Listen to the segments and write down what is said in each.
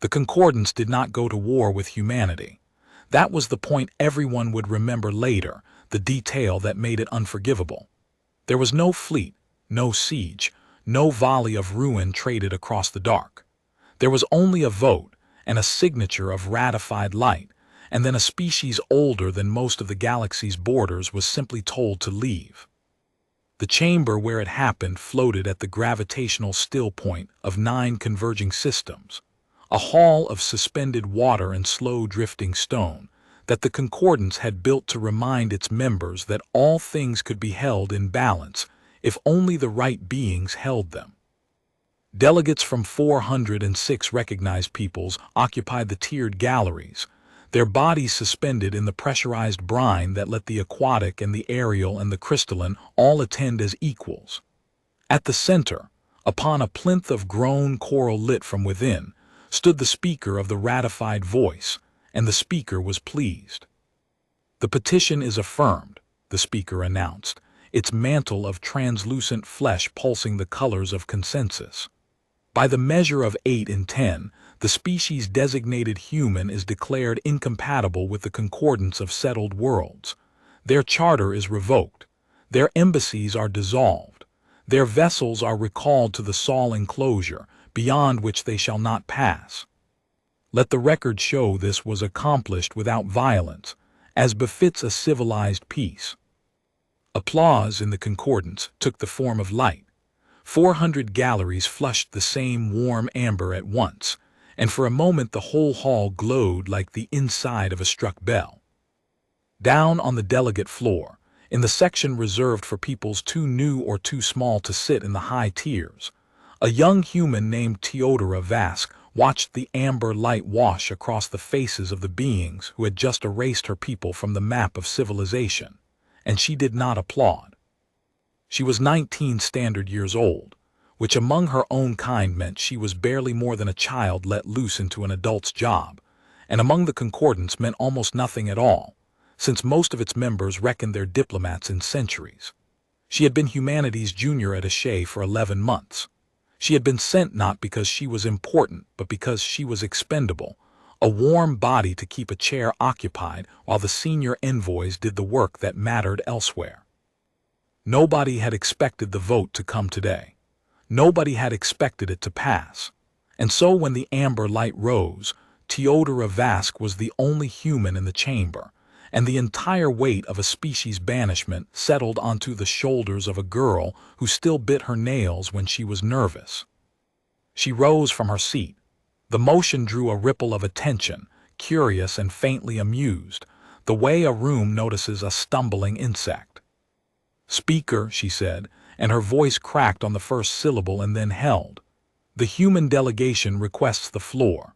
The Concordance did not go to war with humanity. That was the point everyone would remember later, the detail that made it unforgivable. There was no fleet, no siege, no volley of ruin traded across the dark. There was only a vote and a signature of ratified light, and then a species older than most of the galaxy's borders was simply told to leave. The chamber where it happened floated at the gravitational still point of 9 converging systems, a hall of suspended water and slow-drifting stone that the Concordance had built to remind its members that all things could be held in balance if only the right beings held them. Delegates from 406 recognized peoples occupied the tiered galleries, their bodies suspended in the pressurized brine that let the aquatic and the aerial and the crystalline all attend as equals. At the center, upon a plinth of grown coral lit from within, stood the speaker of the ratified voice, and the speaker was pleased. "The petition is affirmed," the speaker announced, its mantle of translucent flesh pulsing the colors of consensus. "By the measure of 8 in 10, the species designated human is declared incompatible with the concordance of settled worlds. Their charter is revoked. Their embassies are dissolved. Their vessels are recalled to the Sol enclosure, beyond which they shall not pass. Let the record show this was accomplished without violence, as befits a civilized peace." Applause in the Concordance took the form of light. 400 galleries flushed the same warm amber at once, and for a moment the whole hall glowed like the inside of a struck bell. Down on the delegate floor, in the section reserved for peoples too new or too small to sit in the high tiers, a young human named Teodora Vask watched the amber light wash across the faces of the beings who had just erased her people from the map of civilization, and she did not applaud. She was 19 standard years old, which among her own kind meant she was barely more than a child let loose into an adult's job, and among the Concordance meant almost nothing at all, since most of its members reckoned their diplomats in centuries. She had been humanity's junior attaché for 11 months. She had been sent not because she was important, but because she was expendable, a warm body to keep a chair occupied while the senior envoys did the work that mattered elsewhere. Nobody had expected the vote to come today. Nobody had expected it to pass. And so when the amber light rose, Teodora Vask was the only human in the chamber, and the entire weight of a species banishment settled onto the shoulders of a girl who still bit her nails when she was nervous. She rose from her seat. The motion drew a ripple of attention, curious and faintly amused, the way a room notices a stumbling insect. "Speaker," she said, and her voice cracked on the first syllable and then held. "The human delegation requests the floor."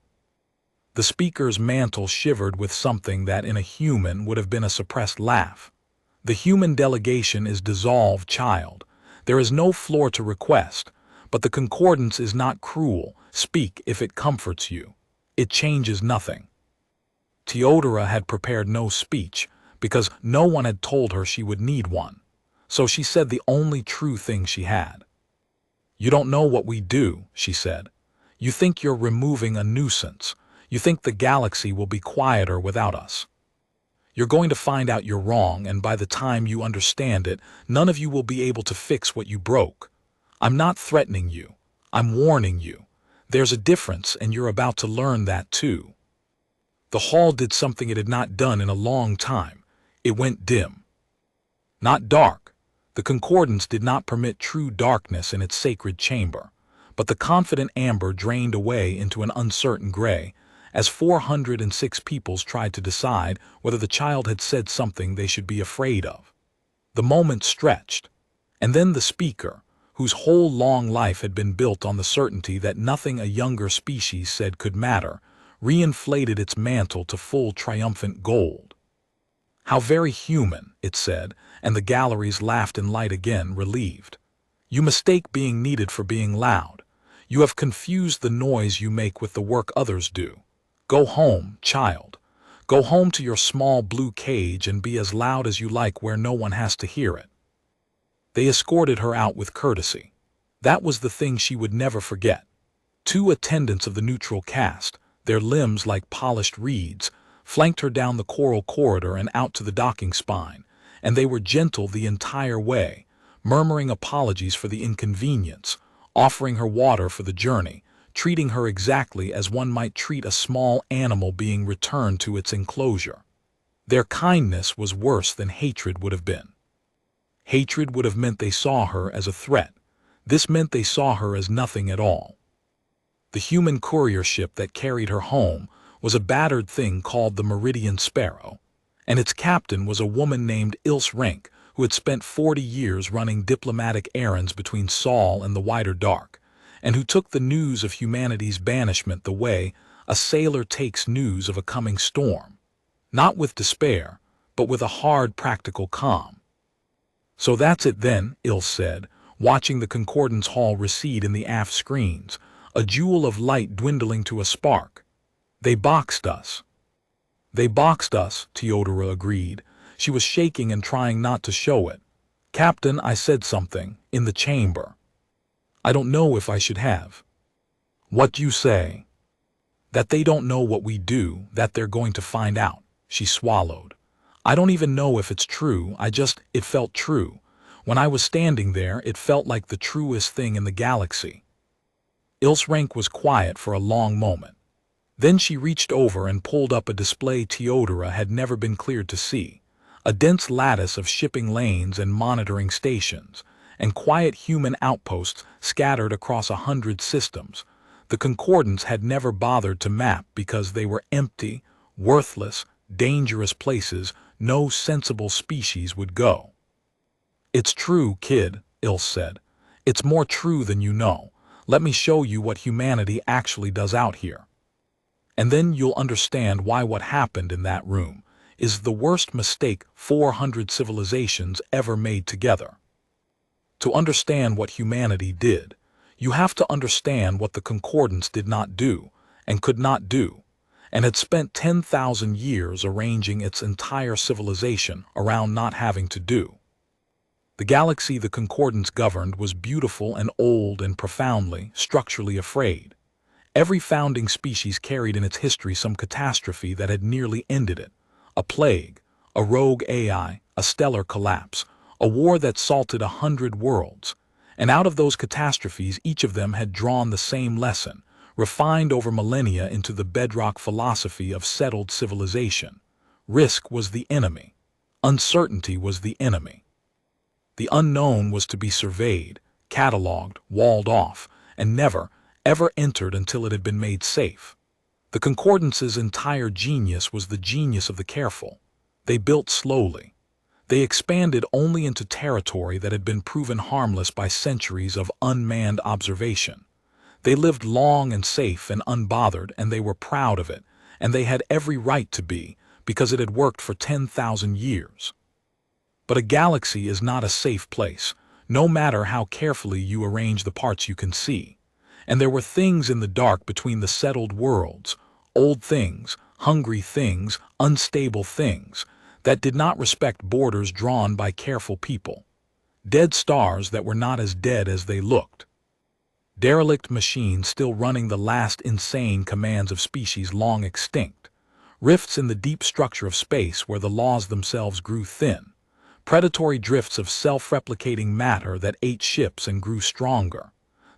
The speaker's mantle shivered with something that in a human would have been a suppressed laugh. "The human delegation is dissolved, child. There is no floor to request, but the Concordance is not cruel. Speak if it comforts you. It changes nothing." Teodora had prepared no speech, because no one had told her she would need one. So she said the only true thing she had. "You don't know what we do," she said. "You think you're removing a nuisance. You think the galaxy will be quieter without us. You're going to find out you're wrong, and by the time you understand it, none of you will be able to fix what you broke. I'm not threatening you. I'm warning you. There's a difference, and you're about to learn that too." The hall did something it had not done in a long time. It went dim. Not dark. The Concordance did not permit true darkness in its sacred chamber, but the confident amber drained away into an uncertain gray, as 406 peoples tried to decide whether the child had said something they should be afraid of. The moment stretched, and then the speaker, whose whole long life had been built on the certainty that nothing a younger species said could matter, reinflated its mantle to full triumphant gold. "How very human," it said, and the galleries laughed in light again, relieved. "You mistake being needed for being loud. You have confused the noise you make with the work others do. Go home, child. Go home to your small blue cage and be as loud as you like where no one has to hear it." They escorted her out with courtesy. That was the thing she would never forget. 2 attendants of the neutral caste, their limbs like polished reeds, flanked her down the coral corridor and out to the docking spine, and they were gentle the entire way, murmuring apologies for the inconvenience, offering her water for the journey, treating her exactly as one might treat a small animal being returned to its enclosure. Their kindness was worse than hatred would have been. Hatred would have meant they saw her as a threat. This meant they saw her as nothing at all. The human courier ship that carried her home was a battered thing called the Meridian Sparrow, and its captain was a woman named Ilse Renck, who had spent 40 years running diplomatic errands between Sol and the wider dark, and who took the news of humanity's banishment the way a sailor takes news of a coming storm, not with despair, but with a hard practical calm. "So that's it then," Ilse said, watching the Concordance hull recede in the aft screens, a jewel of light dwindling to a spark. "They boxed us." "They boxed us," Teodora agreed. She was shaking and trying not to show it. "Captain, I said something, in the chamber. I don't know if I should have." "What you say?" "That they don't know what we do, that they're going to find out." She swallowed. "I don't even know if it's true, it felt true. When I was standing there, it felt like the truest thing in the galaxy." Ilse Renck was quiet for a long moment. Then she reached over and pulled up a display Teodora had never been cleared to see, a dense lattice of shipping lanes and monitoring stations, and quiet human outposts scattered across 100 systems. The Concordance had never bothered to map because they were empty, worthless, dangerous places no sensible species would go. "It's true, kid," Ilse said. "It's more true than you know. Let me show you what humanity actually does out here. And then you'll understand why what happened in that room is the worst mistake 400 civilizations ever made together. To understand what humanity did, you have to understand what the Concordance did not do, and could not do, and had spent 10,000 years arranging its entire civilization around not having to do. The galaxy the Concordance governed was beautiful and old and profoundly, structurally afraid. Every founding species carried in its history some catastrophe that had nearly ended it. A plague, a rogue AI, a stellar collapse, a war that salted 100 worlds. And out of those catastrophes, each of them had drawn the same lesson, refined over millennia into the bedrock philosophy of settled civilization. Risk was the enemy. Uncertainty was the enemy. The unknown was to be surveyed, catalogued, walled off, and never, ever entered until it had been made safe. The Concordance's entire genius was the genius of the careful. They built slowly. They expanded only into territory that had been proven harmless by centuries of unmanned observation. They lived long and safe and unbothered, and they were proud of it, and they had every right to be, because it had worked for 10,000 years. But a galaxy is not a safe place, no matter how carefully you arrange the parts you can see. And there were things in the dark between the settled worlds, old things, hungry things, unstable things, that did not respect borders drawn by careful people. Dead stars that were not as dead as they looked. Derelict machines still running the last insane commands of species long extinct. Rifts in the deep structure of space where the laws themselves grew thin. Predatory drifts of self-replicating matter that ate ships and grew stronger.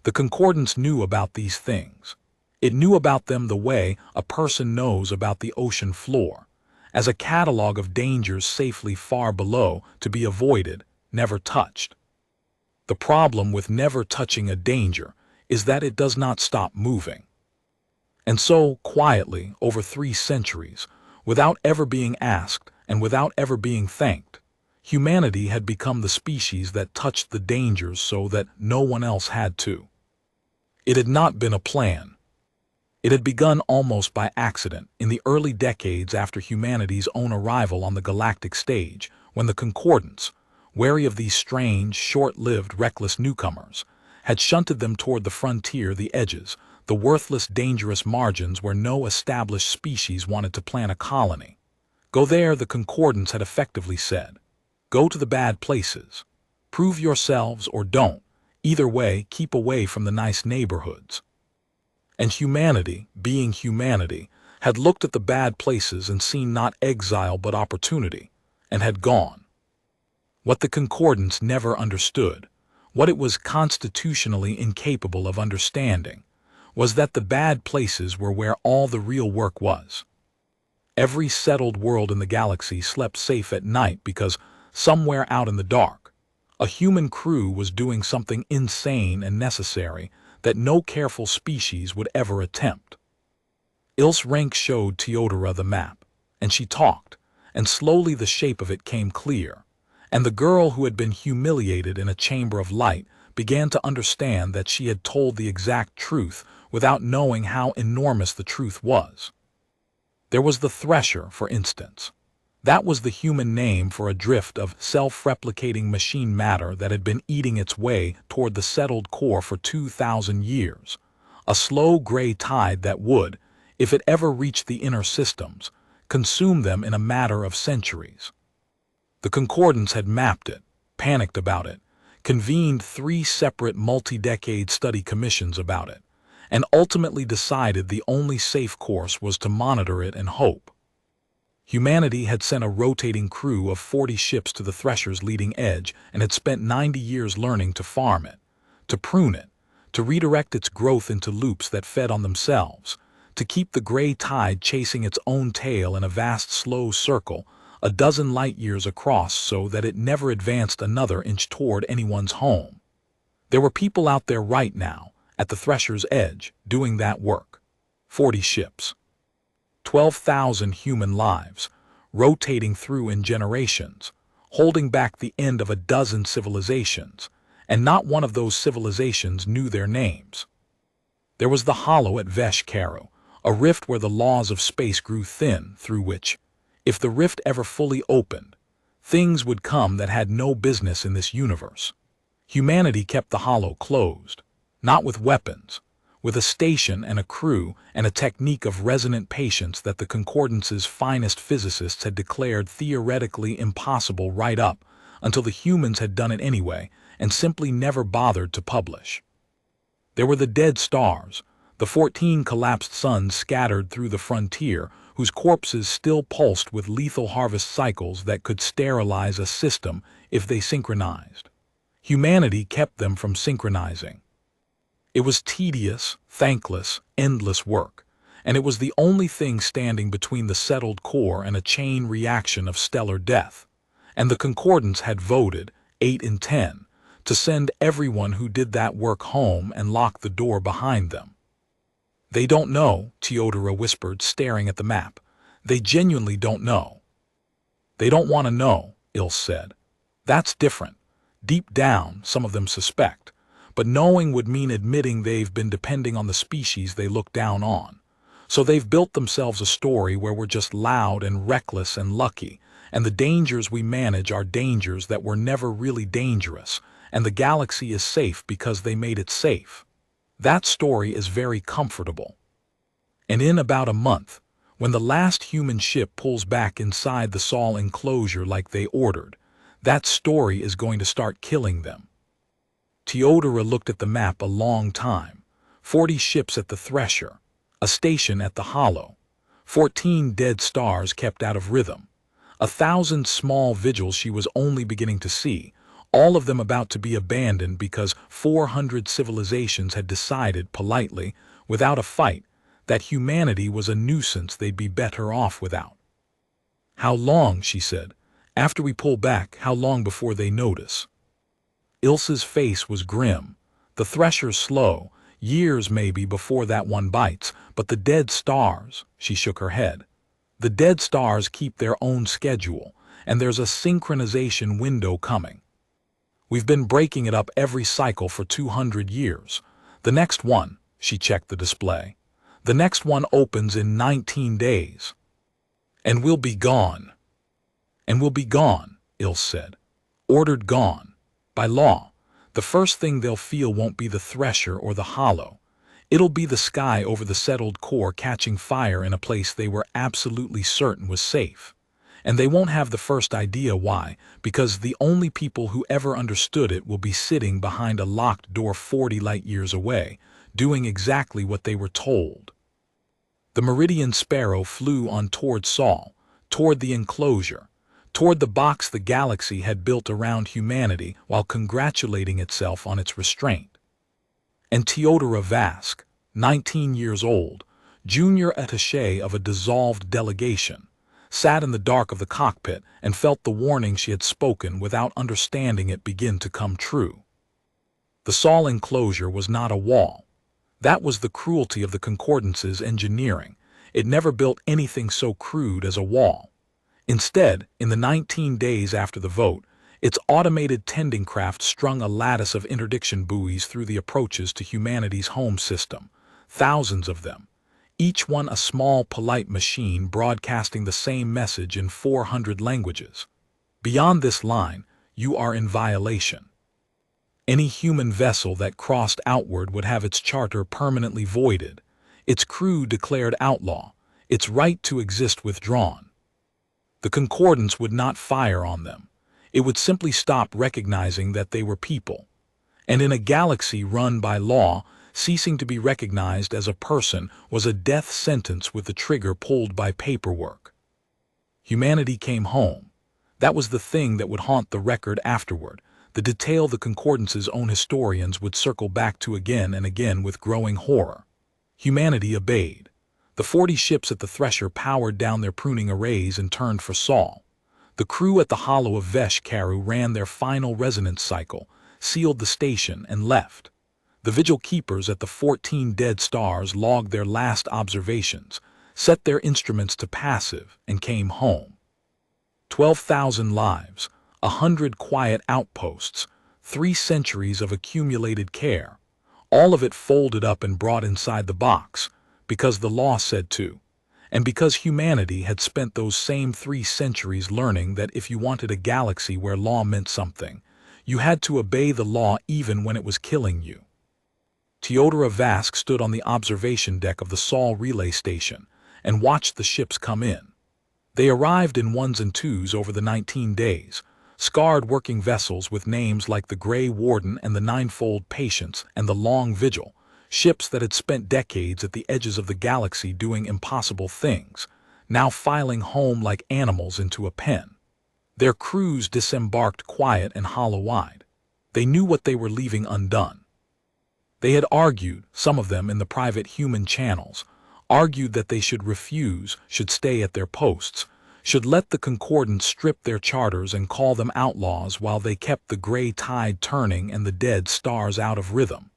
The Concordance knew about these things. It knew about them the way a person knows about the ocean floor, as a catalog of dangers safely far below to be avoided, never touched. The problem with never touching a danger is that it does not stop moving. And so, quietly, over 3 centuries, without ever being asked and without ever being thanked, humanity had become the species that touched the dangers so that no one else had to. It had not been a plan. It had begun almost by accident in the early decades after humanity's own arrival on the galactic stage, when the Concordance, wary of these strange, short-lived, reckless newcomers, had shunted them toward the frontier, the edges, the worthless, dangerous margins where no established species wanted to plant a colony. Go there, the Concordance had effectively said. Go to the bad places. Prove yourselves or don't. Either way, keep away from the nice neighborhoods. And humanity, being humanity, had looked at the bad places and seen not exile but opportunity, and had gone. What the Concordance never understood, what it was constitutionally incapable of understanding, was that the bad places were where all the real work was. Every settled world in the galaxy slept safe at night because somewhere out in the dark, a human crew was doing something insane and necessary that no careful species would ever attempt. Ilse Rank showed Teodora the map, and she talked, and slowly the shape of it came clear, and the girl who had been humiliated in a chamber of light began to understand that she had told the exact truth without knowing how enormous the truth was. There was the Thresher, for instance. That was the human name for a drift of self-replicating machine matter that had been eating its way toward the settled core for 2,000 years, a slow gray tide that would, if it ever reached the inner systems, consume them in a matter of centuries. The Concordance had mapped it, panicked about it, convened 3 separate multi-decade study commissions about it, and ultimately decided the only safe course was to monitor it and hope. Humanity had sent a rotating crew of 40 ships to the Thresher's leading edge and had spent 90 years learning to farm it, to prune it, to redirect its growth into loops that fed on themselves, to keep the gray tide chasing its own tail in a vast slow circle a dozen light years across so that it never advanced another inch toward anyone's home. There were people out there right now, at the Thresher's edge, doing that work. 40 ships. 12,000 human lives, rotating through in generations, holding back the end of a dozen civilizations, and not one of those civilizations knew their names. There was the hollow at Vesh-Karu, a rift where the laws of space grew thin, through which, if the rift ever fully opened, things would come that had no business in this universe. Humanity kept the hollow closed, not with weapons, with a station and a crew and a technique of resonant patience that the Concordance's finest physicists had declared theoretically impossible right up until the humans had done it anyway and simply never bothered to publish. There were the dead stars, the 14 collapsed suns scattered through the frontier whose corpses still pulsed with lethal harvest cycles that could sterilize a system if they synchronized. Humanity kept them from synchronizing. It was tedious, thankless, endless work, and it was the only thing standing between the settled core and a chain reaction of stellar death. And the Concordance had voted, 8 in 10, to send everyone who did that work home and lock the door behind them. They don't know, Teodora whispered, staring at the map. They genuinely don't know. They don't want to know, Ilse said. That's different. Deep down, some of them suspect. But knowing would mean admitting they've been depending on the species they look down on. So they've built themselves a story where we're just loud and reckless and lucky, and the dangers we manage are dangers that were never really dangerous, and the galaxy is safe because they made it safe. That story is very comfortable. And in about a month, when the last human ship pulls back inside the Sol enclosure like they ordered, that story is going to start killing them. Teodora looked at the map a long time. 40 ships at the Thresher, a station at the Hollow, 14 dead stars kept out of rhythm, 1,000 small vigils she was only beginning to see, all of them about to be abandoned because 400 civilizations had decided politely, without a fight, that humanity was a nuisance they'd be better off without. How long, she said, after we pull back, how long before they notice? Ilse's face was grim. The Thresher's slow, years maybe before that one bites, but the dead stars, she shook her head. The dead stars keep their own schedule, and there's a synchronization window coming. We've been breaking it up every cycle for 200 years. The next one, she checked the display, the next one opens in 19 days. And we'll be gone. And we'll be gone, Ilse said. Ordered gone. By law, the first thing they'll feel won't be the Thresher or the Hollow. It'll be the sky over the settled core catching fire in a place they were absolutely certain was safe. And they won't have the first idea why, because the only people who ever understood it will be sitting behind a locked door 40 light years away, doing exactly what they were told. The meridian sparrow flew on toward Saul, toward the enclosure, toward the box the galaxy had built around humanity while congratulating itself on its restraint. And Teodora Vask, 19 years old, junior attaché of a dissolved delegation, sat in the dark of the cockpit and felt the warning she had spoken without understanding it begin to come true. The Saul enclosure was not a wall. That was the cruelty of the Concordance's engineering. It never built anything so crude as a wall. Instead, in the 19 days after the vote, its automated tending craft strung a lattice of interdiction buoys through the approaches to humanity's home system, thousands of them, each one a small, polite machine broadcasting the same message in 400 languages. Beyond this line, you are in violation. Any human vessel that crossed outward would have its charter permanently voided, its crew declared outlaw, its right to exist withdrawn. The Concordance would not fire on them. It would simply stop recognizing that they were people. And in a galaxy run by law, ceasing to be recognized as a person was a death sentence with the trigger pulled by paperwork. Humanity came home. That was the thing that would haunt the record afterward, the detail the Concordance's own historians would circle back to again and again with growing horror. Humanity obeyed. The 40 ships at the Thresher powered down their pruning arrays and turned for Saul. The crew at the hollow of Vesh Karu ran their final resonance cycle, sealed the station, and left. The vigil keepers at the 14 dead stars logged their last observations, set their instruments to passive, and came home. 12,000 lives, 100 quiet outposts, 3 centuries of accumulated care, all of it folded up and brought inside the box, because the law said to, and because humanity had spent those same 3 centuries learning that if you wanted a galaxy where law meant something, you had to obey the law even when it was killing you. Teodora Vask stood on the observation deck of the Saul relay station and watched the ships come in. They arrived in 1s and 2s over the 19 days, scarred working vessels with names like the Grey Warden and the Ninefold Patience and the Long Vigil, ships that had spent decades at the edges of the galaxy doing impossible things, now filing home like animals into a pen. Their crews disembarked quiet and hollow-eyed. They knew what they were leaving undone. They had argued, some of them in the private human channels, argued that they should refuse, should stay at their posts, should let the Concordance strip their charters and call them outlaws while they kept the gray tide turning and the dead stars out of rhythm.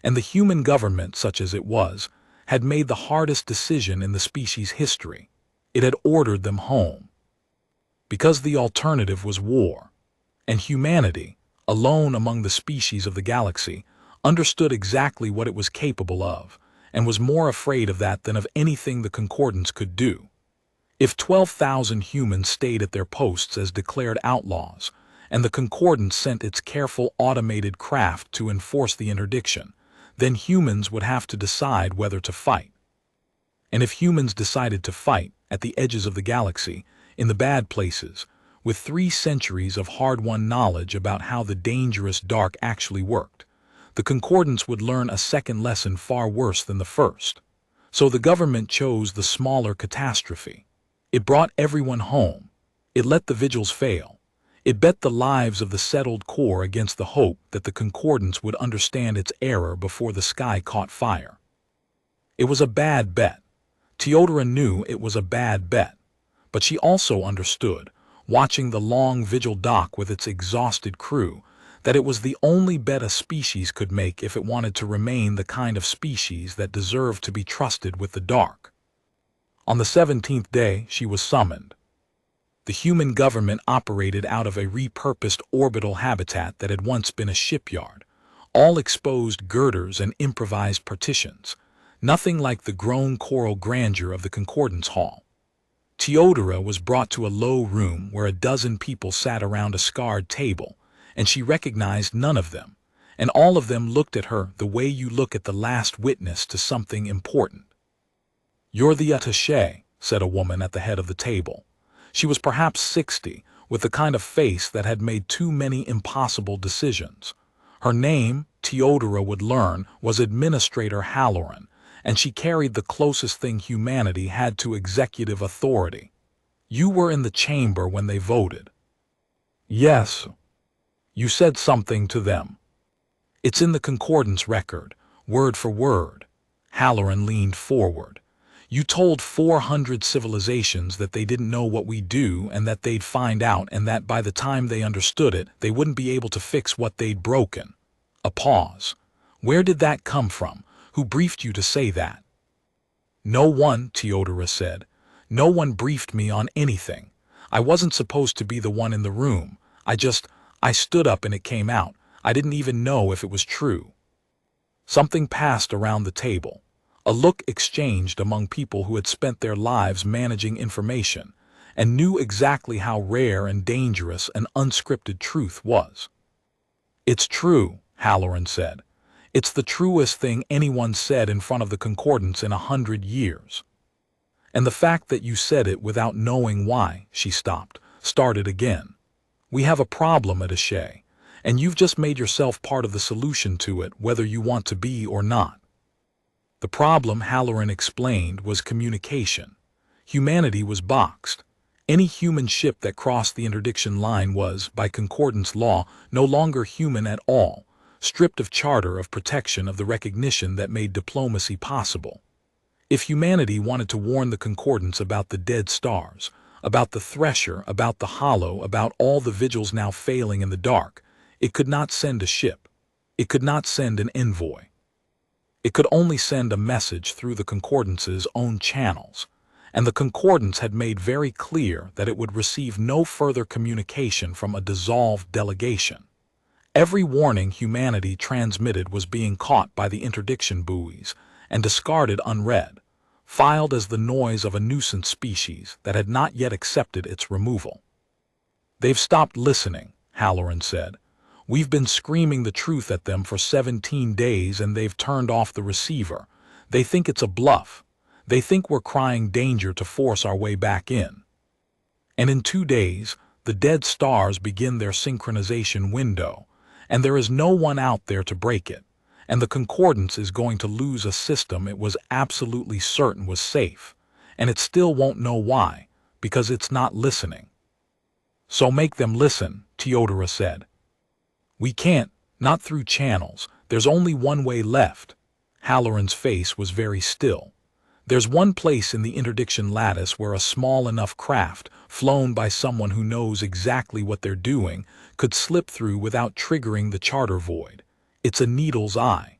And the human government, such as it was, had made the hardest decision in the species' history. It had ordered them home. Because the alternative was war. And humanity, alone among the species of the galaxy, understood exactly what it was capable of, and was more afraid of that than of anything the Concordance could do. If 12,000 humans stayed at their posts as declared outlaws, and the Concordance sent its careful automated craft to enforce the interdiction, then humans would have to decide whether to fight. And if humans decided to fight, at the edges of the galaxy, in the bad places, with 3 centuries of hard-won knowledge about how the dangerous dark actually worked, the Concordance would learn a second lesson far worse than the first. So the government chose the smaller catastrophe. It brought everyone home. It let the vigils fail. It bet the lives of the settled core against the hope that the Concordance would understand its error before the sky caught fire. It was a bad bet. Teodora knew it was a bad bet. But she also understood, watching the long vigil dock with its exhausted crew, that it was the only bet a species could make if it wanted to remain the kind of species that deserved to be trusted with the dark. On the 17th day, she was summoned. The human government operated out of a repurposed orbital habitat that had once been a shipyard, all exposed girders and improvised partitions, nothing like the grown coral grandeur of the Concordance Hall. Teodora was brought to a low room where a dozen people sat around a scarred table, and she recognized none of them, and all of them looked at her the way you look at the last witness to something important. "You're the attaché," said a woman at the head of the table. She was perhaps 60, with the kind of face that had made too many impossible decisions. Her name, Teodora would learn, was Administrator Halloran, and she carried the closest thing humanity had to executive authority. You were in the chamber when they voted. Yes. You said something to them. It's in the Concordance record, word for word. Halloran leaned forward. You told 400 civilizations that they didn't know what we do and that they'd find out and that by the time they understood it, they wouldn't be able to fix what they'd broken. A pause. Where did that come from? Who briefed you to say that? No one, Teodora said. No one briefed me on anything. I wasn't supposed to be the one in the room. I stood up and it came out. I didn't even know if it was true. Something passed around the table. A look exchanged among people who had spent their lives managing information and knew exactly how rare and dangerous an unscripted truth was. It's true, Halloran said. It's the truest thing anyone said in front of the Concordance in 100 years. And the fact that you said it without knowing why, she started again. We have a problem at attaché, and you've just made yourself part of the solution to it, whether you want to be or not. The problem, Halloran explained, was communication. Humanity was boxed. Any human ship that crossed the interdiction line was, by Concordance law, no longer human at all, stripped of charter, of protection, of the recognition that made diplomacy possible. If humanity wanted to warn the Concordance about the dead stars, about the Thresher, about the Hollow, about all the vigils now failing in the dark, it could not send a ship. It could not send an envoy. It could only send a message through the Concordance's own channels, and the Concordance had made very clear that it would receive no further communication from a dissolved delegation. Every warning humanity transmitted was being caught by the interdiction buoys and discarded unread, filed as the noise of a nuisance species that had not yet accepted its removal. They've stopped listening, Halloran said. We've been screaming the truth at them for 17 days and they've turned off the receiver. They think it's a bluff. They think we're crying danger to force our way back in. And in 2 days, the dead stars begin their synchronization window, and there is no one out there to break it, and the Concordance is going to lose a system it was absolutely certain was safe, and it still won't know why, because it's not listening. So make them listen, Teodora said. We can't, not through channels. There's only one way left. Halloran's face was very still. There's one place in the interdiction lattice where a small enough craft, flown by someone who knows exactly what they're doing, could slip through without triggering the charter void. It's a needle's eye.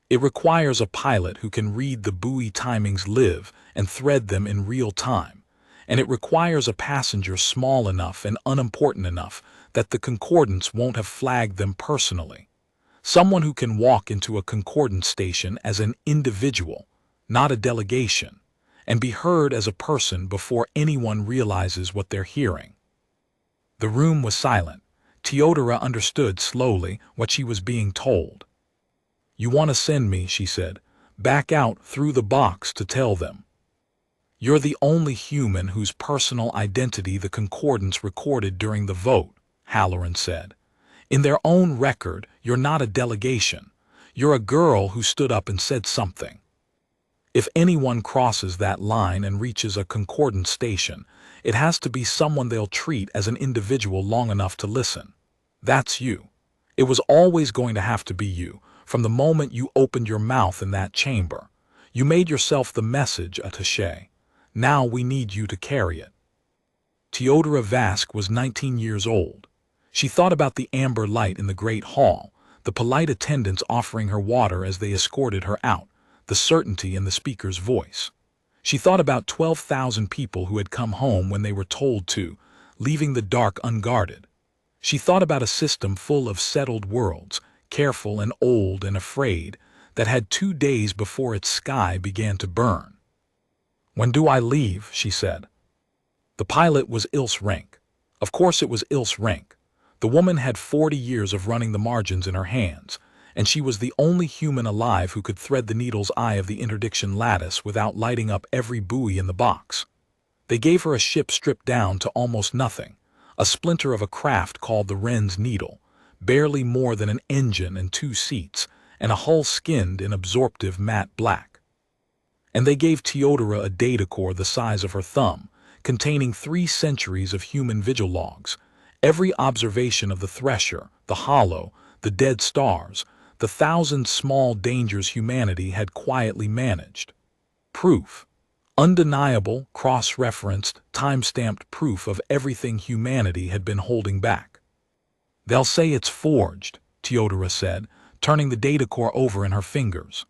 It requires a pilot who can read the buoy timings live and thread them in real time, and it requires a passenger small enough and unimportant enough that the Concordance won't have flagged them personally. Someone who can walk into a Concordance station as an individual, not a delegation, and be heard as a person before anyone realizes what they're hearing. The room was silent. Teodora understood slowly what she was being told. You want to send me, she said, back out through the box to tell them. You're the only human whose personal identity the Concordance recorded during the vote, Halloran said. In their own record, you're not a delegation. You're a girl who stood up and said something. If anyone crosses that line and reaches a Concordance station, it has to be someone they'll treat as an individual long enough to listen. That's you. It was always going to have to be you, from the moment you opened your mouth in that chamber. You made yourself the message, attaché. Now we need you to carry it. Teodora Vask was 19 years old. She thought about the amber light in the great hall, the polite attendants offering her water as they escorted her out, the certainty in the speaker's voice. She thought about 12,000 people who had come home when they were told to, leaving the dark unguarded. She thought about a system full of settled worlds, careful and old and afraid, that had 2 days before its sky began to burn. When do I leave? She said. The pilot was Ilse Renk. Of course it was Ilse Renk. The woman had 40 years of running the margins in her hands, and she was the only human alive who could thread the needle's eye of the interdiction lattice without lighting up every buoy in the box. They gave her a ship stripped down to almost nothing, a splinter of a craft called the Wren's Needle, barely more than an engine and 2 seats, and a hull skinned in absorptive matte black. And they gave Teodora a data core the size of her thumb, containing 3 centuries of human vigil logs, every observation of the thresher, the hollow, the dead stars, the 1,000 small dangers humanity had quietly managed. Proof. Undeniable, cross-referenced, time-stamped proof of everything humanity had been holding back. "They'll say it's forged," Teodora said, turning the data core over in her fingers.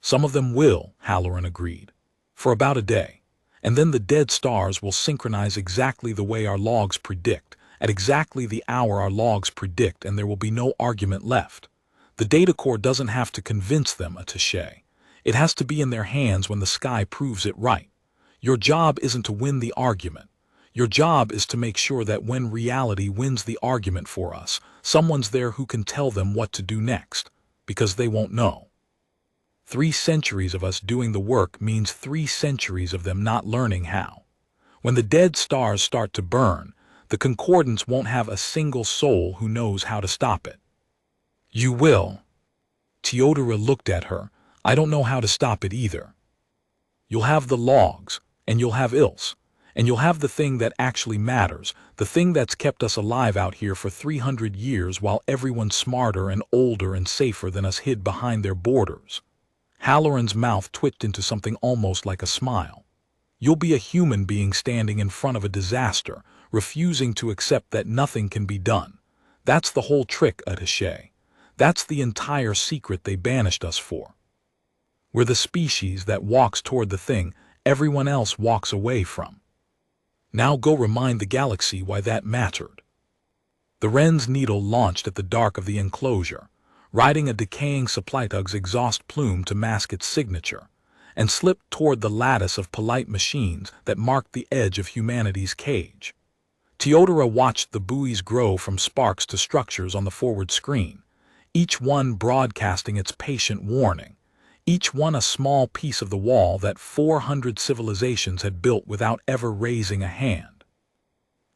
"Some of them will," Halloran agreed, "for about a day. And then the dead stars will synchronize exactly the way our logs predict, at exactly the hour our logs predict, and there will be no argument left. The data core doesn't have to convince them, attaché. It has to be in their hands when the sky proves it right. Your job isn't to win the argument. Your job is to make sure that when reality wins the argument for us, someone's there who can tell them what to do next, because they won't know. 3 centuries of us doing the work means 3 centuries of them not learning how. When the dead stars start to burn, the Concordance won't have a single soul who knows how to stop it." "You will." Teodora looked at her. "I don't know how to stop it either." "You'll have the logs, and you'll have Ilse, and you'll have the thing that actually matters, the thing that's kept us alive out here for 300 years while everyone smarter and older and safer than us hid behind their borders." Halloran's mouth twitched into something almost like a smile. "You'll be a human being standing in front of a disaster, refusing to accept that nothing can be done. That's the whole trick, attaché. That's the entire secret they banished us for. We're the species that walks toward the thing everyone else walks away from. Now go remind the galaxy why that mattered." The wren's needle launched at the dark of the enclosure, riding a decaying supplytug's exhaust plume to mask its signature, and slipped toward the lattice of polite machines that marked the edge of humanity's cage. Teodora watched the buoys grow from sparks to structures on the forward screen, each one broadcasting its patient warning, each one a small piece of the wall that 400 civilizations had built without ever raising a hand.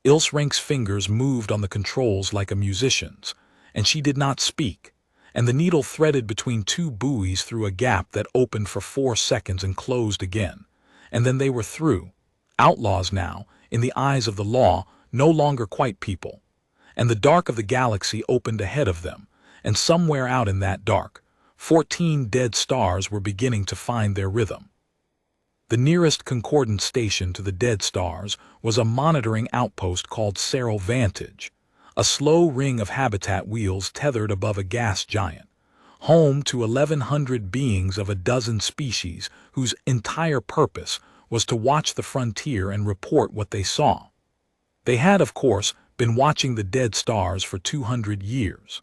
Ilse Renk's fingers moved on the controls like a musician's, and she did not speak, and the needle threaded between 2 buoys through a gap that opened for 4 seconds and closed again, and then they were through. Outlaws now, in the eyes of the law, no longer quite people. And the dark of the galaxy opened ahead of them, and somewhere out in that dark, 14 dead stars were beginning to find their rhythm. The nearest Concordance station to the dead stars was a monitoring outpost called Cerro Vantage, a slow ring of habitat wheels tethered above a gas giant, home to 1,100 beings of a dozen species whose entire purpose was to watch the frontier and report what they saw. They had, of course, been watching the dead stars for 200 years.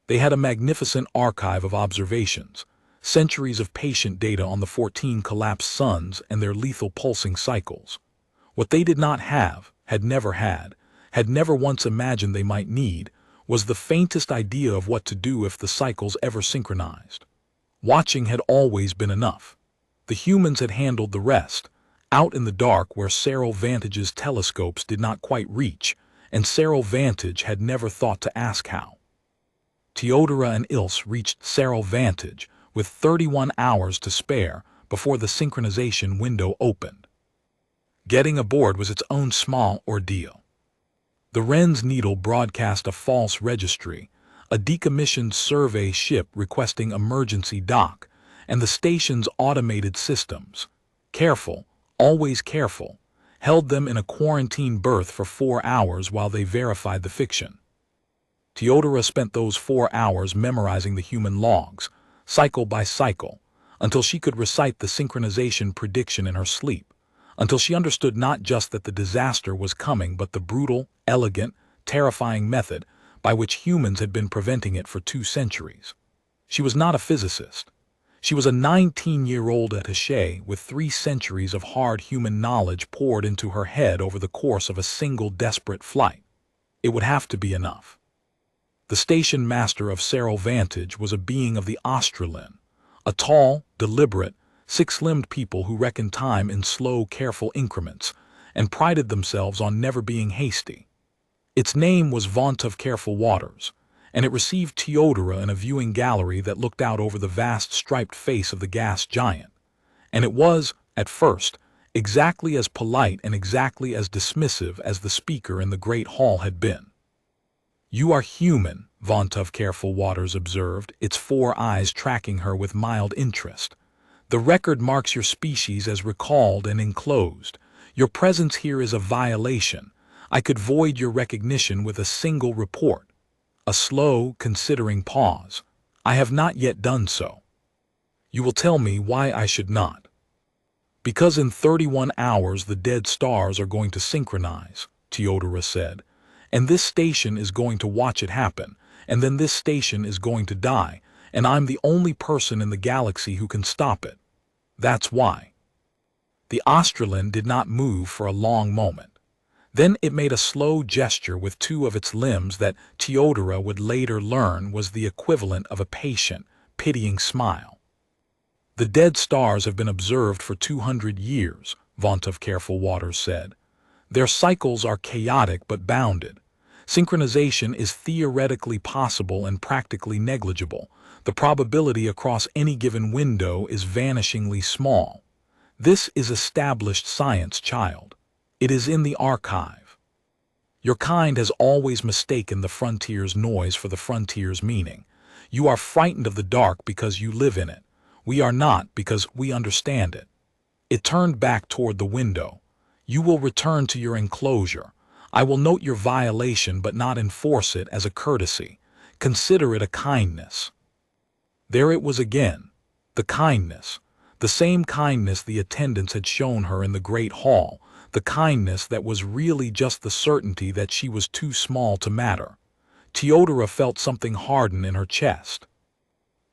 They had a magnificent archive of observations, centuries of patient data on the 14 collapsed suns and their lethal pulsing cycles. What they did not have, had never once imagined they might need, was the faintest idea of what to do if the cycles ever synchronized. Watching had always been enough. The humans had handled the rest, out in the dark where Cerro Vantage's telescopes did not quite reach, and Cerro Vantage had never thought to ask how. Teodora and Ilse reached Cerro Vantage with 31 hours to spare before the synchronization window opened. Getting aboard was its own small ordeal. The wren's needle broadcast a false registry, a decommissioned survey ship requesting emergency dock, and the station's automated systems, careful, always careful, held them in a quarantine berth for 4 hours while they verified the fiction. Teodora spent those 4 hours memorizing the human logs, cycle by cycle, until she could recite the synchronization prediction in her sleep, until she understood not just that the disaster was coming but the brutal, elegant, terrifying method by which humans had been preventing it for 2 centuries. She was not a physicist. She was a 19-year-old attaché with 3 centuries of hard human knowledge poured into her head over the course of a single desperate flight. It would have to be enough. The station master of Cerro Vantage was a being of the Australian, a tall, deliberate, 6-limbed people who reckoned time in slow, careful increments and prided themselves on never being hasty. Its name was Vaunt of Careful Waters, and it received Teodora in a viewing gallery that looked out over the vast striped face of the gas giant. And it was, at first, exactly as polite and exactly as dismissive as the speaker in the great hall had been. "You are human," Vaunt of Careful Waters observed, its 4 eyes tracking her with mild interest. "The record marks your species as recalled and enclosed. Your presence here is a violation. I could void your recognition with a single report." A slow, considering pause. "I have not yet done so." "You will tell me why I should not." "Because in 31 hours the dead stars are going to synchronize," Teodora said, "and this station is going to watch it happen, and then this station is going to die, and I'm the only person in the galaxy who can stop it. That's why." The Australian did not move for a long moment. Then it made a slow gesture with 2 of its limbs that Teodora would later learn was the equivalent of a patient, pitying smile. "The dead stars have been observed for 200 years, Vaunt of Careful Waters said. "Their cycles are chaotic but bounded. Synchronization is theoretically possible and practically negligible. The probability across any given window is vanishingly small. This is established science, child. It is in the archive. Your kind has always mistaken the frontier's noise for the frontier's meaning. You are frightened of the dark because you live in it. We are not, because we understand it." It turned back toward the window. "You will return to your enclosure. I will note your violation but not enforce it as a courtesy. Consider it a kindness." There it was again. The kindness. The same kindness the attendants had shown her in the great hall. The kindness that was really just the certainty that she was too small to matter. Teodora felt something harden in her chest.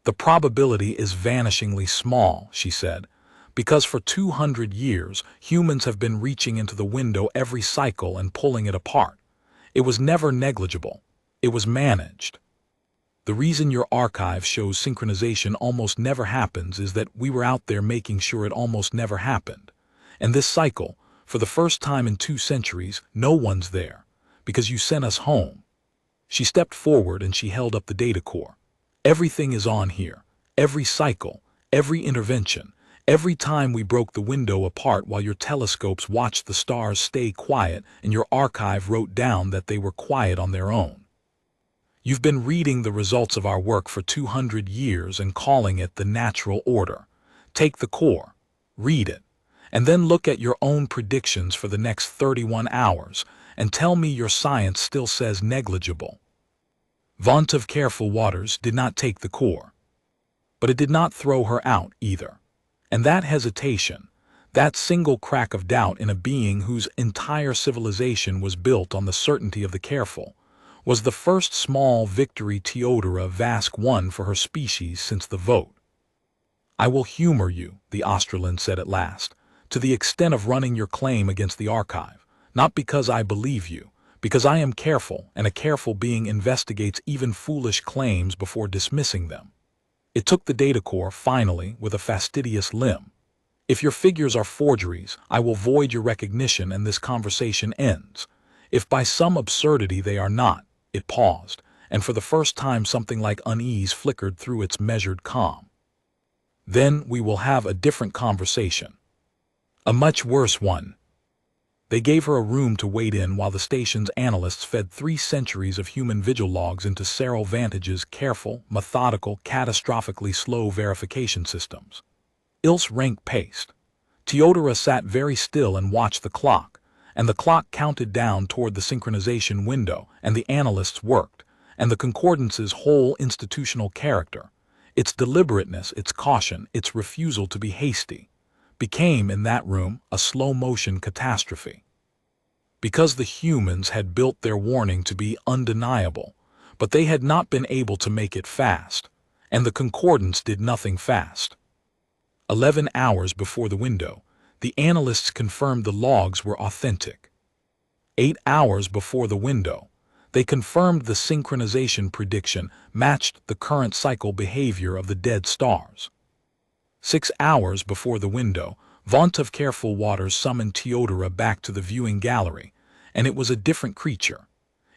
"The probability is vanishingly small," she said, "because for 200 years humans have been reaching into the window every cycle and pulling it apart. It was never negligible. It was managed. The reason your archive shows synchronization almost never happens is that we were out there making sure it almost never happened. And this cycle, for the first time in 2 centuries, no one's there, because you sent us home." She stepped forward and she held up the data core. "Everything is on here. Every cycle, every intervention, every time we broke the window apart while your telescopes watched the stars stay quiet and your archive wrote down that they were quiet on their own. You've been reading the results of our work for 200 years and calling it the natural order. Take the core, read it, and then look at your own predictions for the next 31 hours and tell me your science still says negligible." Vaunt of Careful Waters did not take the core. But it did not throw her out either. And that hesitation, that single crack of doubt in a being whose entire civilization was built on the certainty of the careful, was the first small victory Teodora Vask won for her species since the vote. "I will humor you," the Australian said at last, "to the extent of running your claim against the archive, not because I believe you, because I am careful, and a careful being investigates even foolish claims before dismissing them." It took the data core, finally, with a fastidious limb. "If your figures are forgeries, I will void your recognition and this conversation ends. If by some absurdity they are not," it paused, and for the first time something like unease flickered through its measured calm, "then we will have a different conversation. A much worse one." They gave her a room to wait in while the station's analysts fed 3 centuries of human vigil logs into Cyril Vantage's careful, methodical, catastrophically slow verification systems. Ilse rank paced. Teodora sat very still and watched the clock, and the clock counted down toward the synchronization window, and the analysts worked, and the Concordance's whole institutional character, its deliberateness, its caution, its refusal to be hasty, became, in that room, a slow-motion catastrophe. Because the humans had built their warning to be undeniable, but they had not been able to make it fast, and the Concordance did nothing fast. 11 hours before the window, the analysts confirmed the logs were authentic. 8 hours before the window, they confirmed the synchronization prediction matched the current cycle behavior of the dead stars. 6 hours before the window, Vaunt of Careful Waters summoned Teodora back to the viewing gallery, and it was a different creature.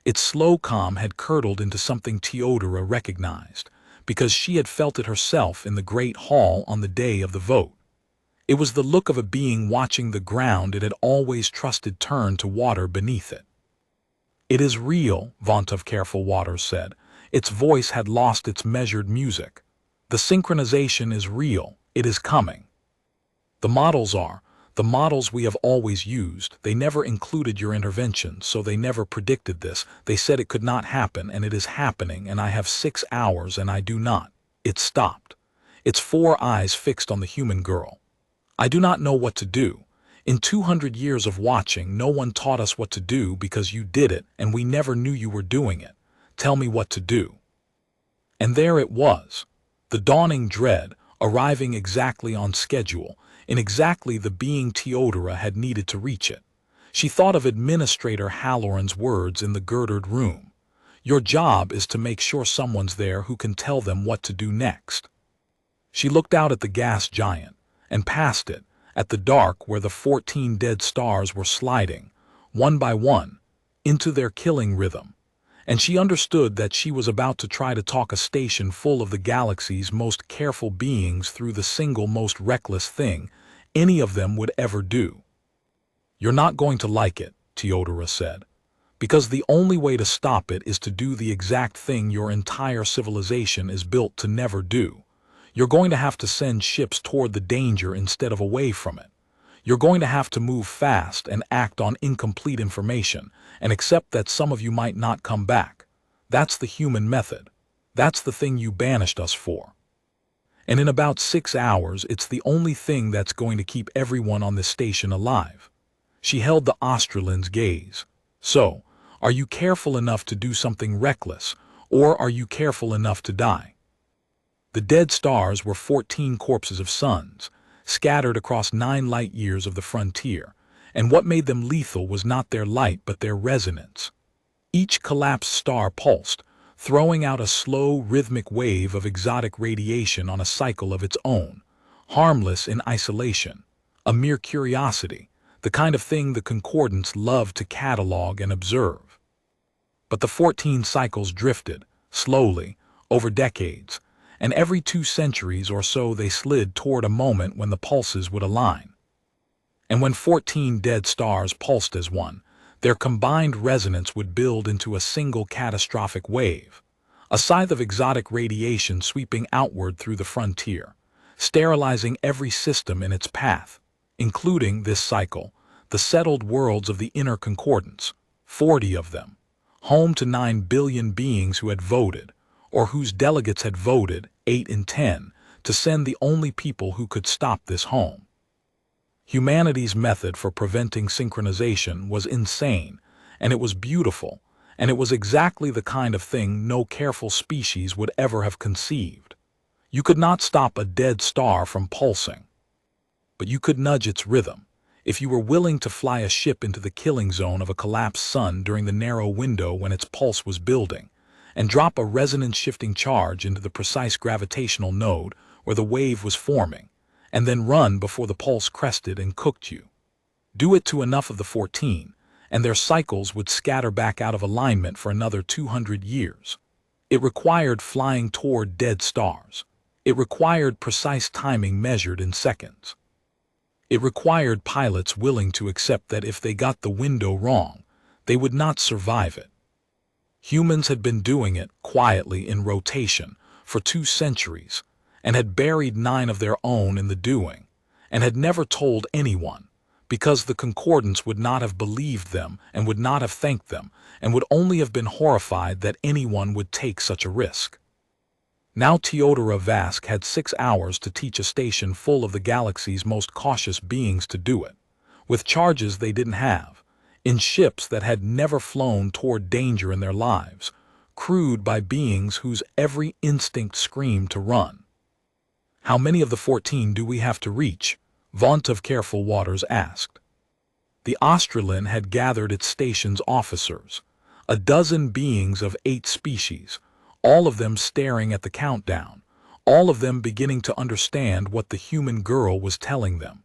Its slow calm had curdled into something Teodora recognized, because she had felt it herself in the great hall on the day of the vote. It was the look of a being watching the ground it had always trusted turn to water beneath it. "It is real," Vaunt of Careful Waters said. Its voice had lost its measured music. "The synchronization is real. It is coming. The models we have always used. They never included your intervention, so they never predicted this. They said it could not happen, and it is happening, and I have 6 hours, and I do not." It stopped, its 4 eyes fixed on the human girl. "I do not know what to do. In 200 years of watching, no one taught us what to do because you did it, and we never knew you were doing it. Tell me what to do." And there it was, the dawning dread, arriving exactly on schedule, in exactly the being Teodora had needed to reach it. She thought of Administrator Halloran's words in the girdered room. "Your job is to make sure someone's there who can tell them what to do next." She looked out at the gas giant, and past it, at the dark where the 14 dead stars were sliding, one by one, into their killing rhythm. And she understood that she was about to try to talk a station full of the galaxy's most careful beings through the single most reckless thing any of them would ever do. "You're not going to like it," Teodora said, "because the only way to stop it is to do the exact thing your entire civilization is built to never do. You're going to have to send ships toward the danger instead of away from it. You're going to have to move fast and act on incomplete information and accept that some of you might not come back. That's the human method. That's the thing you banished us for. And in about 6 hours, it's the only thing that's going to keep everyone on this station alive." She held the Australin's gaze. "So, are you careful enough to do something reckless, or are you careful enough to die?" The dead stars were 14 corpses of suns, scattered across 9 light-years of the frontier, and what made them lethal was not their light but their resonance. Each collapsed star pulsed, throwing out a slow, rhythmic wave of exotic radiation on a cycle of its own, harmless in isolation, a mere curiosity, the kind of thing the Concordance loved to catalog and observe. But the 14 cycles drifted, slowly, over decades, and every 2 centuries or so they slid toward a moment when the pulses would align. And when 14 dead stars pulsed as one, their combined resonance would build into a single catastrophic wave, a scythe of exotic radiation sweeping outward through the frontier, sterilizing every system in its path, including this cycle, the settled worlds of the inner Concordance, 40 of them, home to 9 billion beings who had voted, or whose delegates had voted, 8 in 10, to send the only people who could stop this home. Humanity's method for preventing synchronization was insane, and it was beautiful, and it was exactly the kind of thing no careful species would ever have conceived. You could not stop a dead star from pulsing, but you could nudge its rhythm, if you were willing to fly a ship into the killing zone of a collapsed sun during the narrow window when its pulse was building, and drop a resonance-shifting charge into the precise gravitational node where the wave was forming, and then run before the pulse crested and cooked you. Do it to enough of the 14, and their cycles would scatter back out of alignment for another 200 years. It required flying toward dead stars. It required precise timing measured in seconds. It required pilots willing to accept that if they got the window wrong, they would not survive it. Humans had been doing it quietly in rotation for 2 centuries, and had buried 9 of their own in the doing, and had never told anyone, because the Concordance would not have believed them and would not have thanked them, and would only have been horrified that anyone would take such a risk. Now Teodora Vask had 6 hours to teach a station full of the galaxy's most cautious beings to do it, with charges they didn't have, in ships that had never flown toward danger in their lives, crewed by beings whose every instinct screamed to run. "How many of the 14 do we have to reach?" Vaunt of Careful Waters asked. The Australin had gathered its station's officers, a dozen beings of 8 species, all of them staring at the countdown, all of them beginning to understand what the human girl was telling them.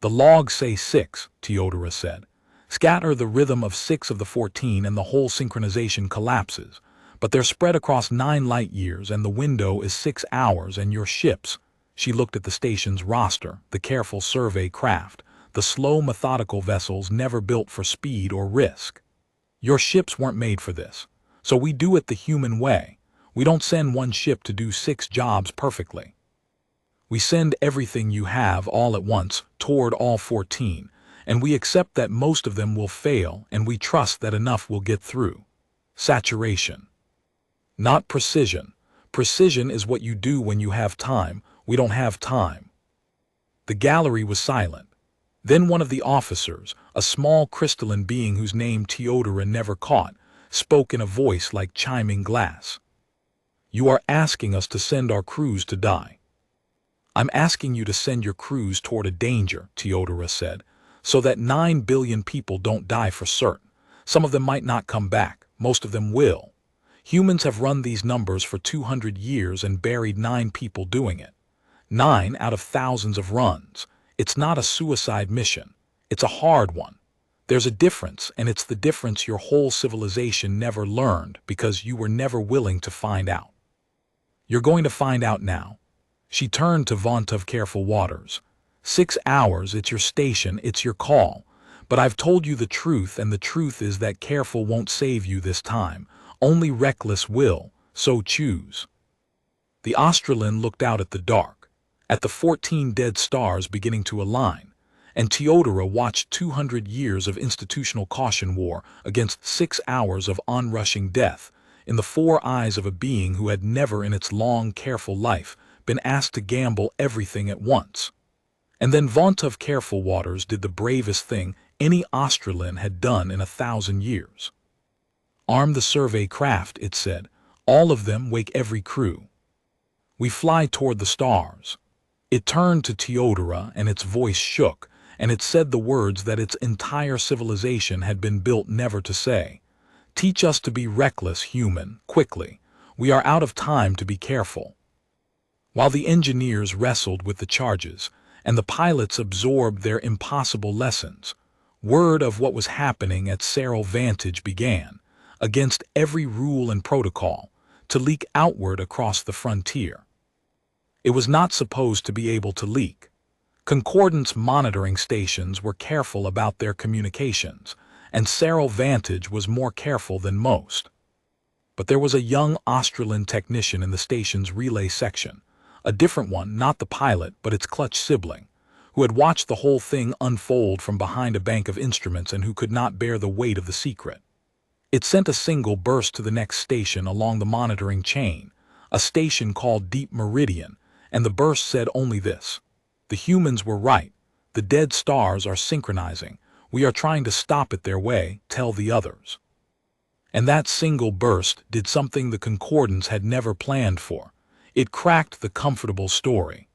"The logs say 6, Teodora said. Scatter the rhythm of 6 of the 14 and the whole synchronization collapses. But they're spread across 9 light years and the window is 6 hours and your ships. She looked at the station's roster, the careful survey craft, the slow methodical vessels never built for speed or risk. Your ships weren't made for this. So we do it the human way. We don't send one ship to do 6 jobs perfectly. We send everything you have all at once toward all 14, and we accept that most of them will fail and we trust that enough will get through. Saturation. Not precision. Precision is what you do when you have time. We don't have time. The gallery was silent. Then one of the officers, a small crystalline being whose name Teodora never caught, spoke in a voice like chiming glass. You are asking us to send our crews to die. I'm asking you to send your crews toward a danger, Teodora said, so that 9 billion people don't die for certain. Some of them might not come back. Most of them will. Humans have run these numbers for 200 years and buried 9 people doing it. 9 out of thousands of runs. It's not a suicide mission. It's a hard one. There's a difference, and it's the difference your whole civilization never learned because you were never willing to find out. You're going to find out now. She turned to Vontov Careful Waters. 6 hours, it's your station, it's your call. But I've told you the truth, and the truth is that Careful won't save you this time. Only Reckless will, so choose. The Australian looked out at the dark, at the 14 dead stars beginning to align, and Teodora watched 200 years of institutional caution war against 6 hours of onrushing death in the 4 eyes of a being who had never in its long, careful life been asked to gamble everything at once. And then Vontov Careful Waters did the bravest thing any Australian had done in 1,000 years. Arm the survey craft, it said. All of them, wake every crew. We fly toward the stars. It turned to Teodora and its voice shook, and it said the words that its entire civilization had been built never to say. Teach us to be reckless, human, quickly. We are out of time to be careful. While the engineers wrestled with the charges, and the pilots absorbed their impossible lessons, word of what was happening at Cerro Vantage began, against every rule and protocol, to leak outward across the frontier. It was not supposed to be able to leak. Concordance monitoring stations were careful about their communications, and Cerro Vantage was more careful than most. But there was a young Australian technician in the station's relay section, a different one, not the pilot, but its clutch sibling, who had watched the whole thing unfold from behind a bank of instruments and who could not bear the weight of the secret. It sent a single burst to the next station along the monitoring chain, a station called Deep Meridian, and the burst said only this: the humans were right. The dead stars are synchronizing. We are trying to stop it their way, tell the others. And that single burst did something the Concordance had never planned for. It cracked the comfortable story.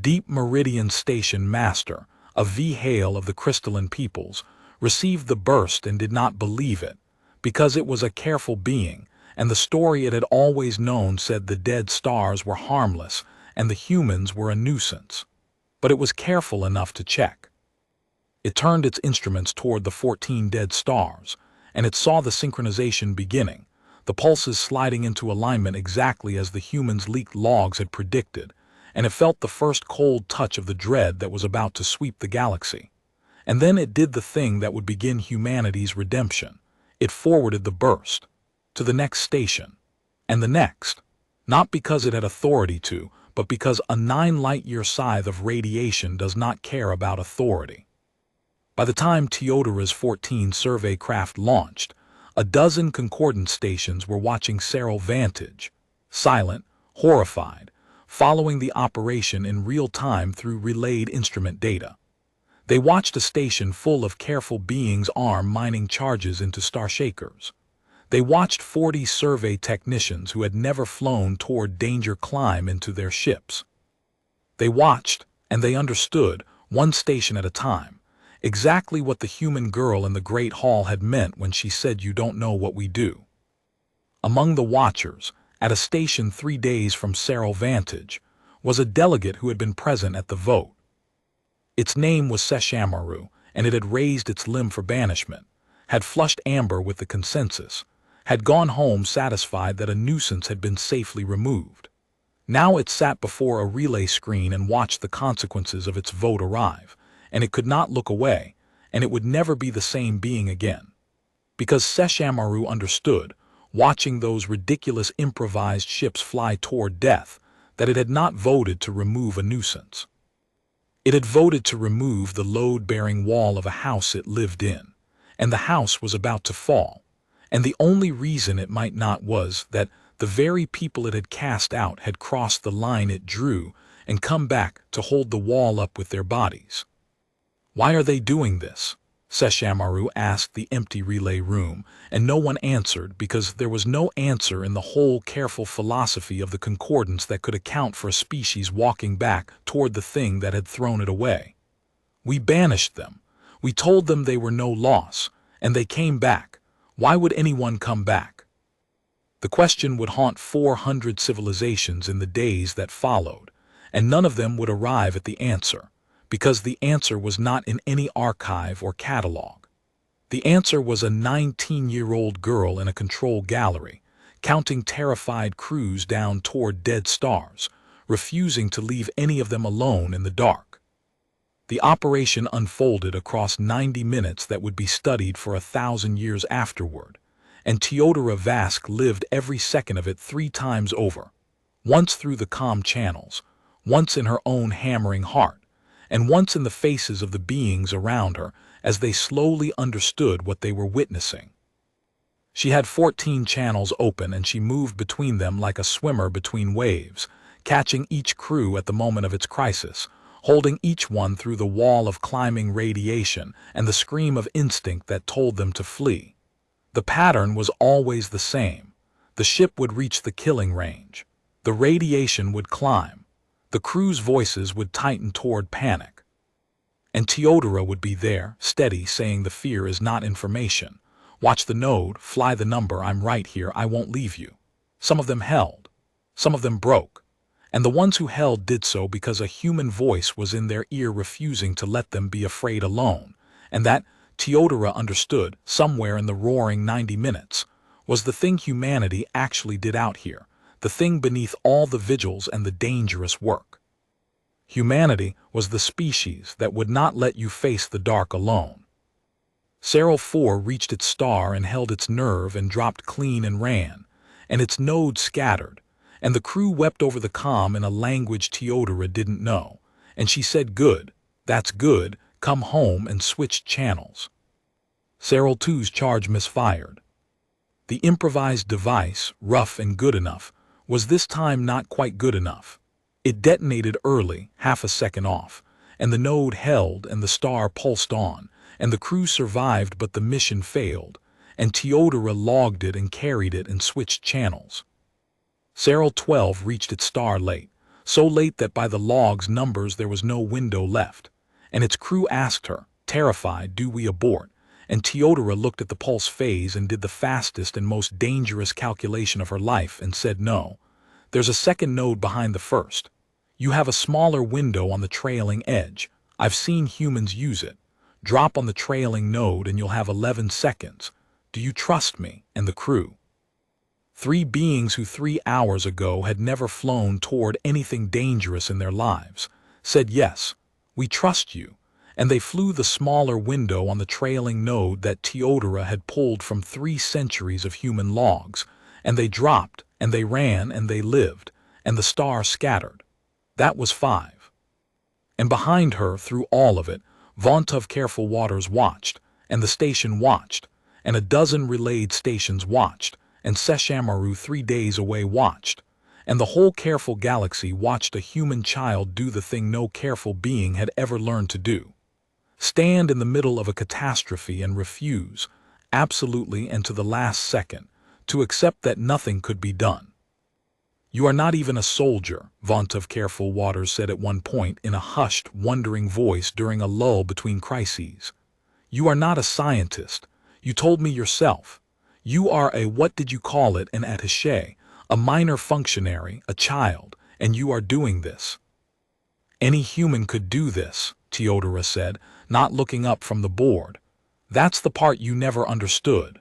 Deep Meridian Station Master, a V-Hail of the crystalline peoples, received the burst and did not believe it, because it was a careful being, and the story it had always known said the dead stars were harmless and the humans were a nuisance. But it was careful enough to check. It turned its instruments toward the 14 dead stars, and it saw the synchronization beginning, the pulses sliding into alignment exactly as the humans' leaked logs had predicted, and it felt the first cold touch of the dread that was about to sweep the galaxy. And then it did the thing that would begin humanity's redemption. It forwarded the burst to the next station, and the next, not because it had authority to, but because a 9-light-year scythe of radiation does not care about authority. By the time Teodora's 14 survey craft launched, a dozen Concordance stations were watching Cerro Vantage, silent, horrified, following the operation in real time through relayed instrument data. They watched a station full of careful beings arm mining charges into starshakers. They watched 40 survey technicians who had never flown toward danger climb into their ships. They watched, and they understood, one station at a time, exactly what the human girl in the Great Hall had meant when she said, "You don't know what we do." Among the watchers, at a station 3 days from Cerro Vantage, was a delegate who had been present at the vote. Its name was Seshamaru, and it had raised its limb for banishment, had flushed amber with the consensus, had gone home satisfied that a nuisance had been safely removed. Now it sat before a relay screen and watched the consequences of its vote arrive, and it could not look away, and it would never be the same being again. Because Sesshammaru understood, watching those ridiculous improvised ships fly toward death, that it had not voted to remove a nuisance. It had voted to remove the load-bearing wall of a house it lived in, and the house was about to fall, and the only reason it might not was that the very people it had cast out had crossed the line it drew and come back to hold the wall up with their bodies. "Why are they doing this?" Sesshammaru asked the empty relay room, and no one answered because there was no answer in the whole careful philosophy of the Concordance that could account for a species walking back toward the thing that had thrown it away. "We banished them. We told them they were no loss, and they came back. Why would anyone come back?" The question would haunt 400 civilizations in the days that followed, and none of them would arrive at the answer, because the answer was not in any archive or catalog. The answer was a 19-year-old girl in a control gallery, counting terrified crews down toward dead stars, refusing to leave any of them alone in the dark. The operation unfolded across 90 minutes that would be studied for 1,000 years afterward, and Teodora Vask lived every second of it 3 times over, once through the calm channels, once in her own hammering heart, and once in the faces of the beings around her as they slowly understood what they were witnessing. She had 14 channels open, and she moved between them like a swimmer between waves, catching each crew at the moment of its crisis, holding each one through the wall of climbing radiation and the scream of instinct that told them to flee. The pattern was always the same. The ship would reach the killing range. The radiation would climb. The crew's voices would tighten toward panic. And Teodora would be there, steady, saying the fear is not information. Watch the node, fly the number, I'm right here, I won't leave you. Some of them held. Some of them broke. And the ones who held did so because a human voice was in their ear refusing to let them be afraid alone, and that, Teodora understood, somewhere in the roaring 90 minutes, was the thing humanity actually did out here, the thing beneath all the vigils and the dangerous work. Humanity was the species that would not let you face the dark alone. Cyril 4 reached its star and held its nerve and dropped clean and ran, and its node scattered, and the crew wept over the calm in a language Teodora didn't know, and she said, "Good, that's good, come home," and switched channels. Cyril 2's charge misfired. The improvised device, rough and good enough, was this time not quite good enough. It detonated early, half a second off, and the node held and the star pulsed on, and the crew survived, but the mission failed, and Teodora logged it and carried it and switched channels. Cyril 12 reached its star late, so late that by the log's numbers there was no window left, and its crew asked her, terrified, "Do we abort?" And Teodora looked at the pulse phase and did the fastest and most dangerous calculation of her life and said, "No. There's a second node behind the first. You have a smaller window on the trailing edge. I've seen humans use it. Drop on the trailing node and you'll have 11 seconds. Do you trust me?" And the crew, 3 beings who 3 hours ago had never flown toward anything dangerous in their lives, said, "Yes, we trust you." And they flew the smaller window on the trailing node that Teodora had pulled from 3 centuries of human logs, and they dropped, and they ran, and they lived, and the star scattered. That was 5. And behind her, through all of it, Vontov Careful Waters watched, and the station watched, and a dozen relayed stations watched, and Sesshammaru 3 days away watched, and the whole careful galaxy watched a human child do the thing no careful being had ever learned to do. Stand in the middle of a catastrophe and refuse, absolutely and to the last second, to accept that nothing could be done. "You are not even a soldier," Vontov Careful Waters said at one point in a hushed, wondering voice during a lull between crises. "You are not a scientist. You told me yourself. You are a, what did you call it, an attaché, a minor functionary, a child, and you are doing this." "Any human could do this," Teodora said, not looking up from the board. That's the part you never understood.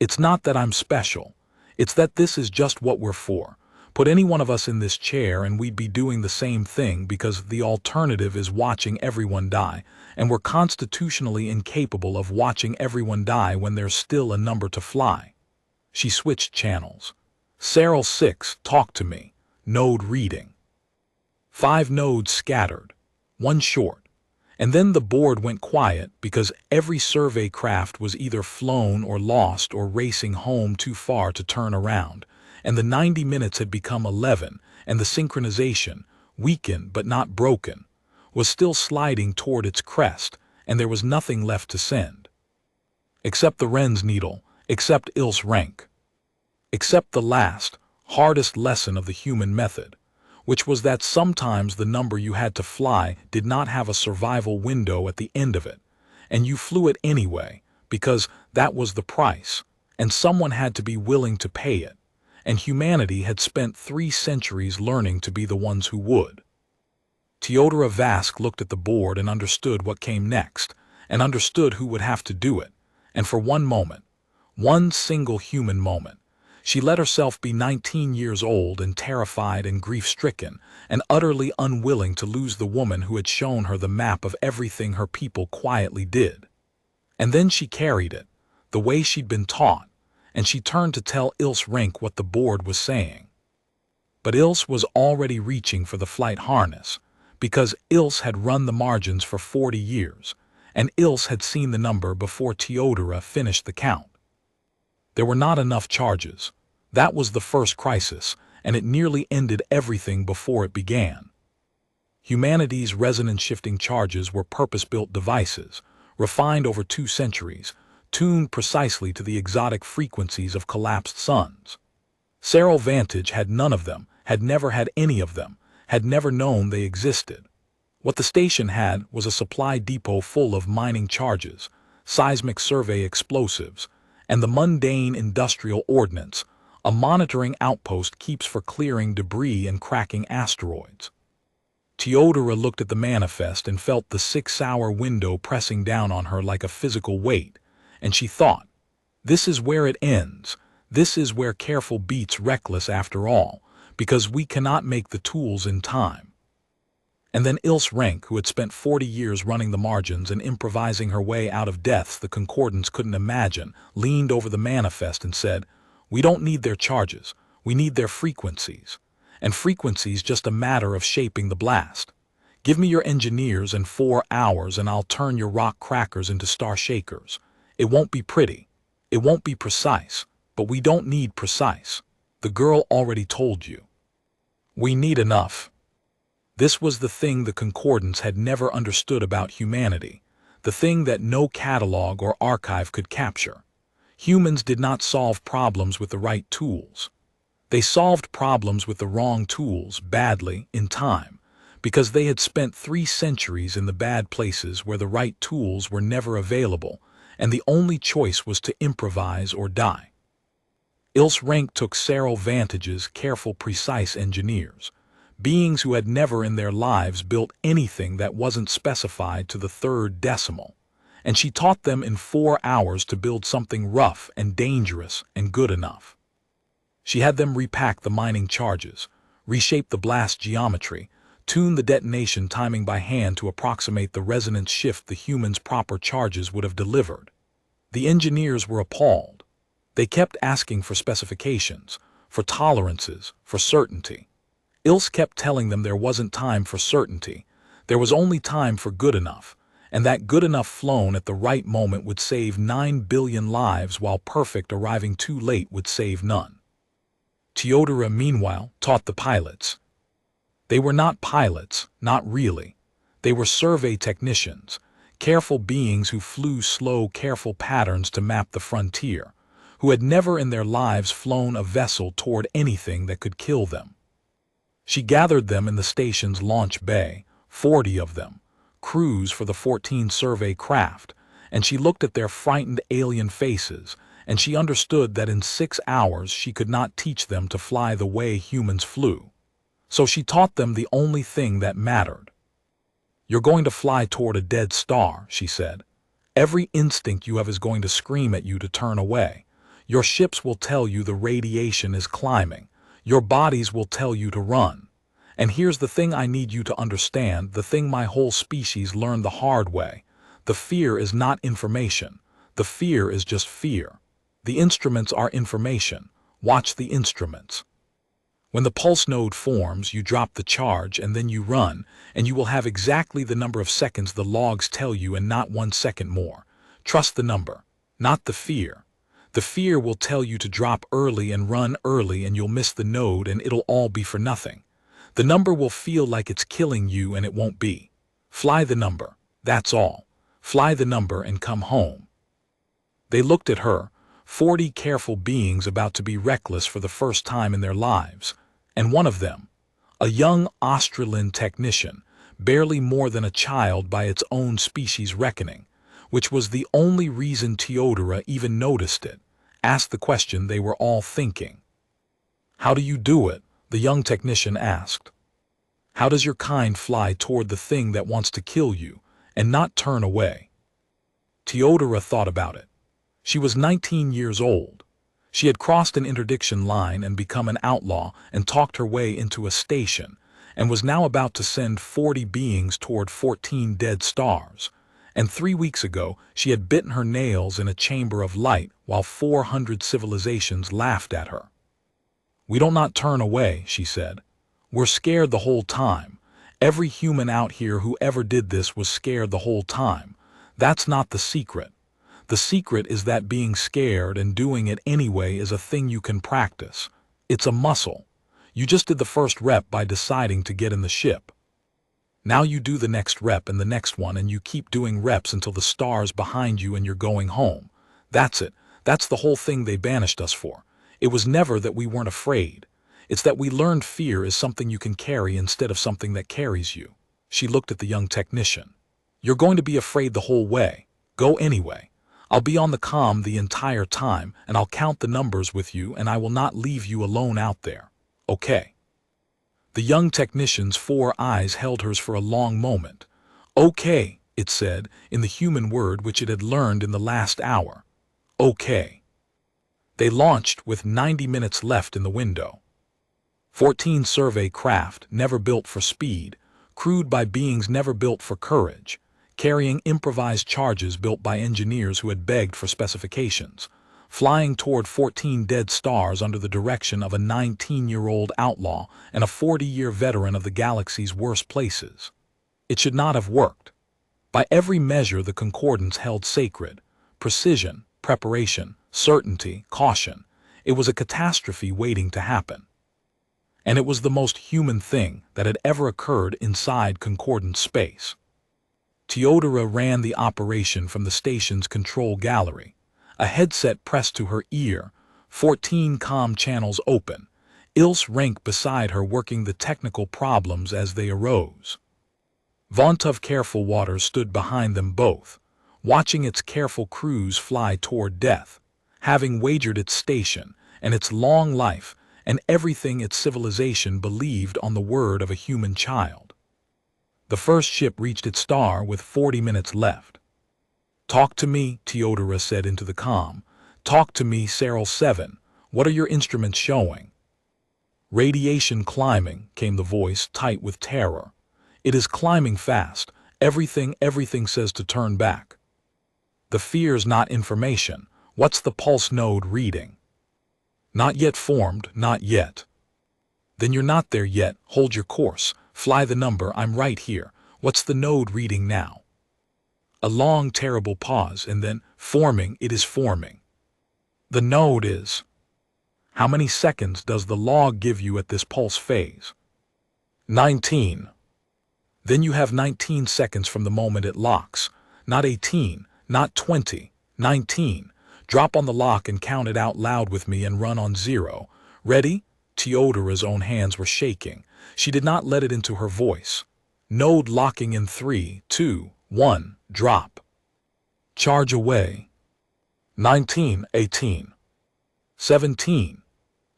It's not that I'm special. It's that this is just what we're for. Put any one of us in this chair and we'd be doing the same thing, because the alternative is watching everyone die, and we're constitutionally incapable of watching everyone die when there's still a number to fly. She switched channels. Serial 6, talk to me. Node reading. 5 nodes scattered. 1 short. And then the board went quiet because every survey craft was either flown or lost or racing home too far to turn around, and the 90 minutes had become 11, and the synchronization, weakened but not broken, was still sliding toward its crest, and there was nothing left to send. Except the Wren's needle, except Ilse rank. Except the last, hardest lesson of the human method, which was that sometimes the number you had to fly did not have a survival window at the end of it, and you flew it anyway, because that was the price, and someone had to be willing to pay it, and humanity had spent 3 centuries learning to be the ones who would. Teodora Vask looked at the board and understood what came next, and understood who would have to do it, and for one moment, one single human moment, she let herself be 19 years old and terrified and grief-stricken and utterly unwilling to lose the woman who had shown her the map of everything her people quietly did. And then she carried it, the way she'd been taught, and she turned to tell Ilse Rink what the board was saying. But Ilse was already reaching for the flight harness, because Ilse had run the margins for 40 years, and Ilse had seen the number before Teodora finished the count. There were not enough charges. That was the first crisis, and it nearly ended everything before it began. Humanity's resonance-shifting charges were purpose-built devices, refined over 2 centuries, tuned precisely to the exotic frequencies of collapsed suns. Serial Vantage had none of them, had never had any of them, had never known they existed. What the station had was a supply depot full of mining charges, seismic survey explosives, and the mundane industrial ordnance, a monitoring outpost keeps for clearing debris and cracking asteroids. Teodora looked at the manifest and felt the 6-hour window pressing down on her like a physical weight, and she thought, this is where it ends, this is where careful beats reckless after all, because we cannot make the tools in time. And then Ilse Renk, who had spent 40 years running the margins and improvising her way out of deaths the Concordance couldn't imagine, leaned over the manifest and said, we don't need their charges, we need their frequencies. And frequencies just a matter of shaping the blast. Give me your engineers in 4 hours and I'll turn your rock crackers into star shakers. It won't be pretty, it won't be precise, but we don't need precise. The girl already told you. We need enough. This was the thing the Concordance had never understood about humanity, the thing that no catalog or archive could capture. Humans did not solve problems with the right tools. They solved problems with the wrong tools, badly, in time, because they had spent 3 centuries in the bad places where the right tools were never available, and the only choice was to improvise or die. Ilse Renk took Serial Vantage's careful, precise engineers, beings who had never in their lives built anything that wasn't specified to the 3rd decimal, and she taught them in 4 hours to build something rough and dangerous and good enough. She had them repack the mining charges, reshape the blast geometry, tune the detonation timing by hand to approximate the resonance shift the human's proper charges would have delivered. The engineers were appalled. They kept asking for specifications, for tolerances, for certainty. Ilse kept telling them there wasn't time for certainty, there was only time for good enough, and that good enough flown at the right moment would save 9 billion lives, while perfect arriving too late would save none. Teodora, meanwhile, taught the pilots. They were not pilots, not really. They were survey technicians, careful beings who flew slow, careful patterns to map the frontier, who had never in their lives flown a vessel toward anything that could kill them. She gathered them in the station's launch bay, 40 of them, crews for the 14 survey craft, and she looked at their frightened alien faces, and she understood that in 6 hours she could not teach them to fly the way humans flew. So she taught them the only thing that mattered. You're going to fly toward a dead star, she said. Every instinct you have is going to scream at you to turn away. Your ships will tell you the radiation is climbing. Your bodies will tell you to run. And here's the thing I need you to understand, the thing my whole species learned the hard way. The fear is not information. The fear is just fear. The instruments are information. Watch the instruments. When the pulse node forms, you drop the charge and then you run, and you will have exactly the number of seconds the logs tell you and not 1 second more. Trust the number, not the fear. The fear will tell you to drop early and run early and you'll miss the node and it'll all be for nothing. The number will feel like it's killing you and it won't be. Fly the number, that's all. Fly the number and come home. They looked at her, 40 careful beings about to be reckless for the first time in their lives. And one of them, a young Australian technician, barely more than a child by its own species reckoning, which was the only reason Teodora even noticed it, asked the question they were all thinking. "How do you do it?" the young technician asked. "How does your kind fly toward the thing that wants to kill you and not turn away?" Teodora thought about it. She was 19 years old. She had crossed an interdiction line and become an outlaw and talked her way into a station, and was now about to send 40 beings toward 14 dead stars. And 3 weeks ago, she had bitten her nails in a chamber of light while 400 civilizations laughed at her. "We don't not turn away," she said. "We're scared the whole time. Every human out here who ever did this was scared the whole time. That's not the secret. The secret is that being scared and doing it anyway is a thing you can practice. It's a muscle. You just did the first rep by deciding to get in the ship. Now you do the next rep and the next one, and you keep doing reps until the star's behind you and you're going home. That's it. That's the whole thing they banished us for. It was never that we weren't afraid. It's that we learned fear is something you can carry instead of something that carries you." She looked at the young technician. "You're going to be afraid the whole way. Go anyway. I'll be on the comm the entire time, and I'll count the numbers with you, and I will not leave you alone out there. Okay?" The young technician's 4 eyes held hers for a long moment. "Okay," it said, in the human word which it had learned in the last hour. "Okay." They launched with 90 minutes left in the window. 14 survey craft, never built for speed, crewed by beings never built for courage, carrying improvised charges built by engineers who had begged for specifications, flying toward 14 dead stars under the direction of a 19-year-old outlaw and a 40-year veteran of the galaxy's worst places. It should not have worked. By every measure the Concordance held sacred: precision, preparation, certainty, caution. It was a catastrophe waiting to happen. And it was the most human thing that had ever occurred inside Concordance space. Teodora ran the operation from the station's control gallery, a headset pressed to her ear, 14 comm channels open, Ilse Rank beside her working the technical problems as they arose. Vontov Careful Waters stood behind them both, watching its careful crews fly toward death, having wagered its station and its long life and everything its civilization believed on the word of a human child. The first ship reached its star with 40 minutes left. "Talk to me," Teodora said into the comm. "Talk to me, Cyril 7. What are your instruments showing?" "Radiation climbing," came the voice, tight with terror. "It is climbing fast. Everything says to turn back." "The fear's not information. What's the pulse node reading?" "Not yet formed, not yet." "Then you're not there yet. Hold your course. Fly the number. I'm right here. What's the node reading now?" A long, terrible pause, and then, "Forming, it is forming." "The node is..." "How many seconds does the log give you at this pulse phase?" 19. "Then you have 19 seconds from the moment it locks. Not 18, not 20, 19. Drop on the lock and count it out loud with me and run on 0. Ready?" Teodora's own hands were shaking. She did not let it into her voice. "Node locking in 3, 2, 1, drop. Charge away. 19, 18, 17.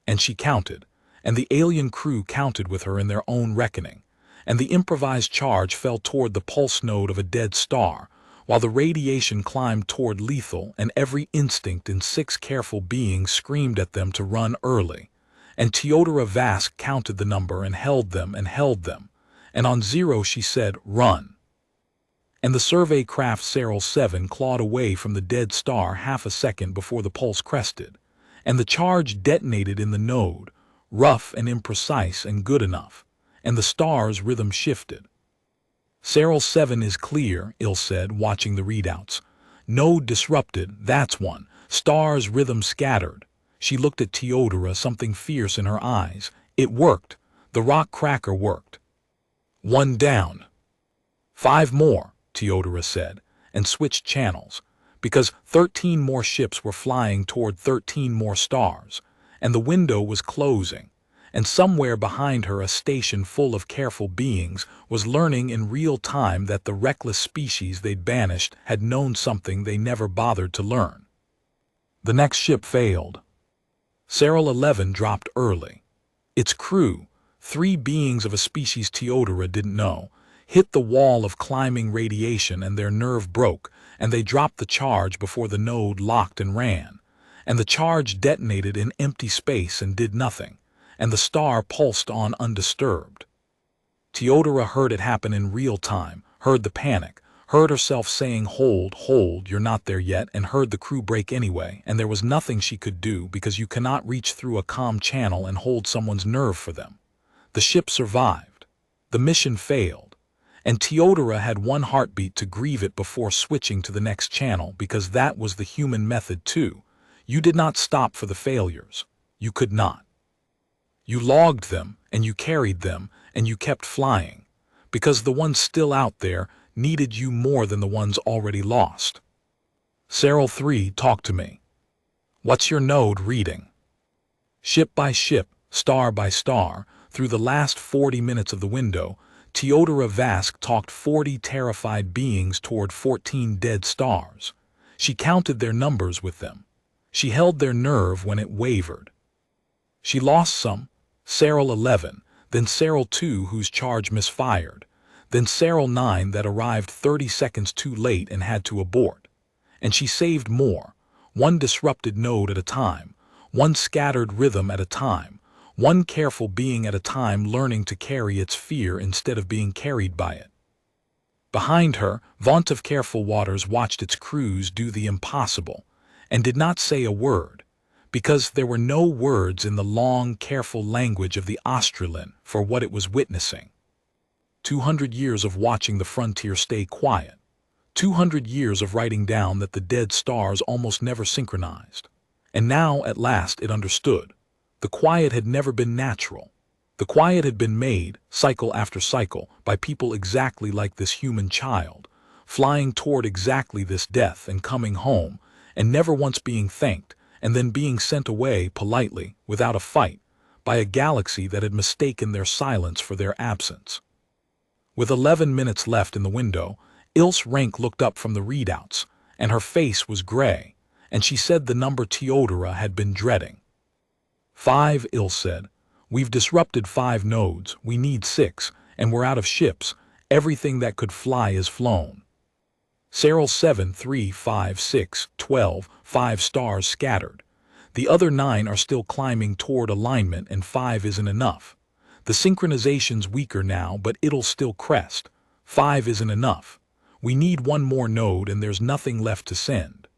And she counted, and the alien crew counted with her in their own reckoning. and the improvised charge fell toward the pulse node of a dead star, while the radiation climbed toward lethal, and every instinct in 6 careful beings screamed at them to run early. And Teodora Vask counted the number and held them, and on 0 she said, "Run." And the survey craft Cyril 7 clawed away from the dead star half a second before the pulse crested, and the charge detonated in the node, rough and imprecise and good enough, and the star's rhythm shifted. "Cyril 7 is clear," Il said, watching the readouts. "Node disrupted, that's one. Star's rhythm scattered." She looked at Teodora, something fierce in her eyes. "It worked. The rock cracker worked." "1 down." "5 more," Teodora said, and switched channels, because 13 more ships were flying toward 13 more stars, and the window was closing, and somewhere behind her a station full of careful beings was learning in real time that the reckless species they'd banished had known something they never bothered to learn. The next ship failed. Cyril 11 dropped early. Its crew, 3 beings of a species Teodora didn't know, hit the wall of climbing radiation and their nerve broke, and they dropped the charge before the node locked and ran, and the charge detonated in empty space and did nothing, and the star pulsed on undisturbed. Teodora heard it happen in real time, heard the panic, heard herself saying, hold, you're not there yet," and heard the crew break anyway, and there was nothing she could do because you cannot reach through a comm channel and hold someone's nerve for them. The ship survived. The mission failed. And Teodora had 1 heartbeat to grieve it before switching to the next channel, because that was the human method too. You did not stop for the failures. You could not. You logged them, and you carried them, and you kept flying, because the ones still out there needed you more than the ones already lost. "Cyril 3, talk to me. What's your node reading?" Ship by ship, star by star, through the last 40 minutes of the window, Teodora Vask talked 40 terrified beings toward 14 dead stars. She counted their numbers with them. She held their nerve when it wavered. She lost some, Cyril 11, then Cyril 2 whose charge misfired, then Cyril 9 that arrived 30 seconds too late and had to abort. And she saved more, 1 disrupted node at a time, 1 scattered rhythm at a time, 1 careful being at a time, learning to carry its fear instead of being carried by it. Behind her, Vaunt of Careful Waters watched its crews do the impossible, and did not say a word, because there were no words in the long, careful language of the Australian for what it was witnessing. 200 years of watching the frontier stay quiet. 200 years of writing down that the dead stars almost never synchronized. And now, at last, it understood. The quiet had never been natural. The quiet had been made, cycle after cycle, by people exactly like this human child, flying toward exactly this death and coming home, and never once being thanked, and then being sent away politely, without a fight, by a galaxy that had mistaken their silence for their absence. With 11 minutes left in the window, Ilse Rank looked up from the readouts, and her face was gray, and she said the number Teodora had been dreading. 5, Ilse said. "We've disrupted 5 nodes, we need 6, and we're out of ships. Everything that could fly is flown." Cyril 7, 3, 5, 6, 12, 5 stars scattered. The other 9 are still climbing toward alignment, and 5 isn't enough. The synchronization's weaker now, but it'll still crest. 5 isn't enough. We need 1 more node, and there's nothing left to send.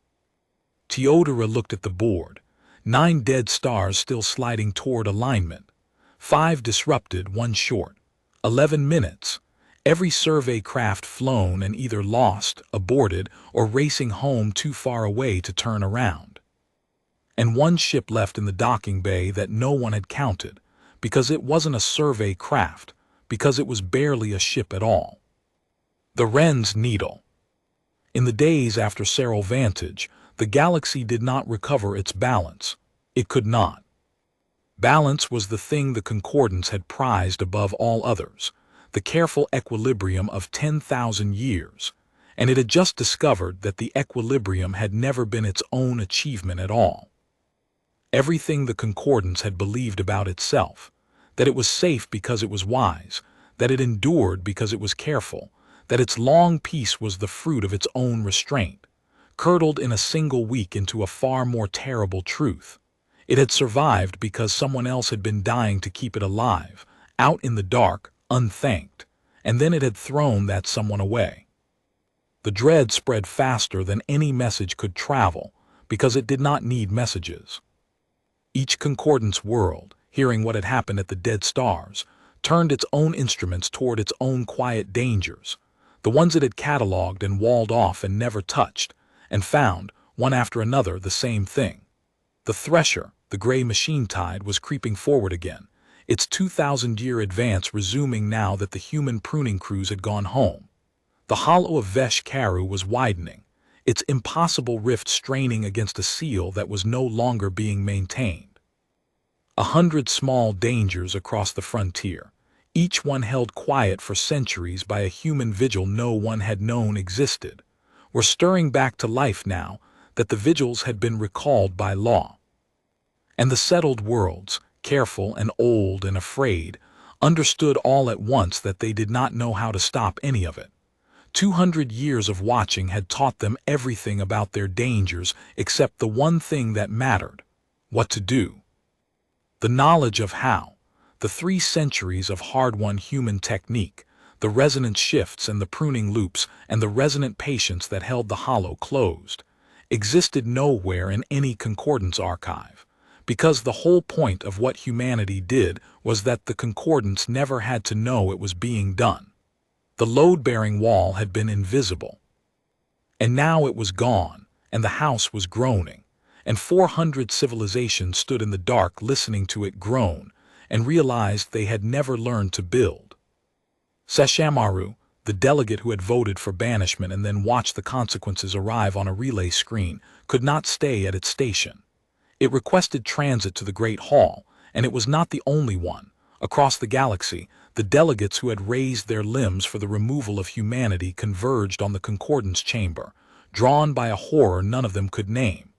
Teodora looked at the board. 9 dead stars still sliding toward alignment. 5 disrupted, 1 short. 11 minutes. Every survey craft flown and either lost, aborted, or racing home too far away to turn around. And 1 ship left in the docking bay that no one had counted, because it wasn't a survey craft, because it was barely a ship at all. The Wren's Needle. In the days after Cyril Vantage, the galaxy did not recover its balance. It could not. Balance was the thing the Concordance had prized above all others, the careful equilibrium of 10,000 years, and it had just discovered that the equilibrium had never been its own achievement at all. Everything the Concordance had believed about itself, that it was safe because it was wise, that it endured because it was careful, that its long peace was the fruit of its own restraint, curdled in a single week into a far more terrible truth. It had survived because someone else had been dying to keep it alive, out in the dark, unthanked, and then it had thrown that someone away. The dread spread faster than any message could travel because it did not need messages. Each Concordance world, hearing what had happened at the dead stars, turned its own instruments toward its own quiet dangers, the ones it had catalogued and walled off and never touched, and found, one after another, the same thing. The thresher, the gray machine tide, was creeping forward again, its 2,000-year advance resuming now that the human pruning crews had gone home. The hollow of Vesh Karu was widening, its impossible rift straining against a seal that was no longer being maintained. 100 small dangers across the frontier, each one held quiet for centuries by a human vigil no one had known existed, were stirring back to life now that the vigils had been recalled by law. And the settled worlds, careful and old and afraid, understood all at once that they did not know how to stop any of it. 200 years of watching had taught them everything about their dangers except the one thing that mattered: what to do. The knowledge of how, the 3 centuries of hard-won human technique, the resonance shifts and the pruning loops and the resonant patience that held the hollow closed, existed nowhere in any Concordance archive, because the whole point of what humanity did was that the Concordance never had to know it was being done. The load-bearing wall had been invisible. And now it was gone, and the house was groaning, and 400 civilizations stood in the dark listening to it groan, and realized they had never learned to build. Seshamaru, the delegate who had voted for banishment and then watched the consequences arrive on a relay screen, could not stay at its station. It requested transit to the Great Hall, and it was not the only one. Across the galaxy, the delegates who had raised their limbs for the removal of humanity converged on the Concordance chamber, drawn by a horror none of them could name.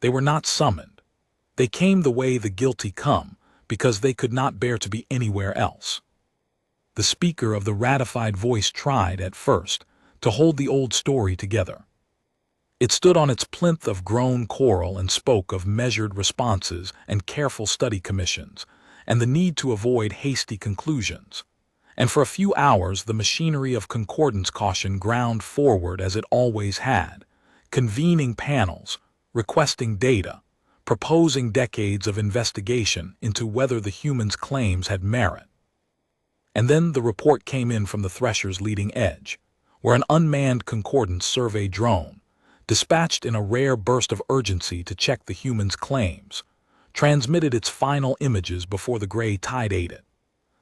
They were not summoned. They came the way the guilty come, because they could not bear to be anywhere else. The speaker of the ratified voice tried, at first, to hold the old story together. It stood on its plinth of grown coral and spoke of measured responses and careful study commissions, and the need to avoid hasty conclusions. And for a few hours the machinery of Concordance caution ground forward as it always had, convening panels, requesting data, proposing decades of investigation into whether the humans' claims had merit. And then the report came in from the Thresher's leading edge, where an unmanned Concordance survey drone, dispatched in a rare burst of urgency to check the humans' claims, transmitted its final images before the gray tide ate it.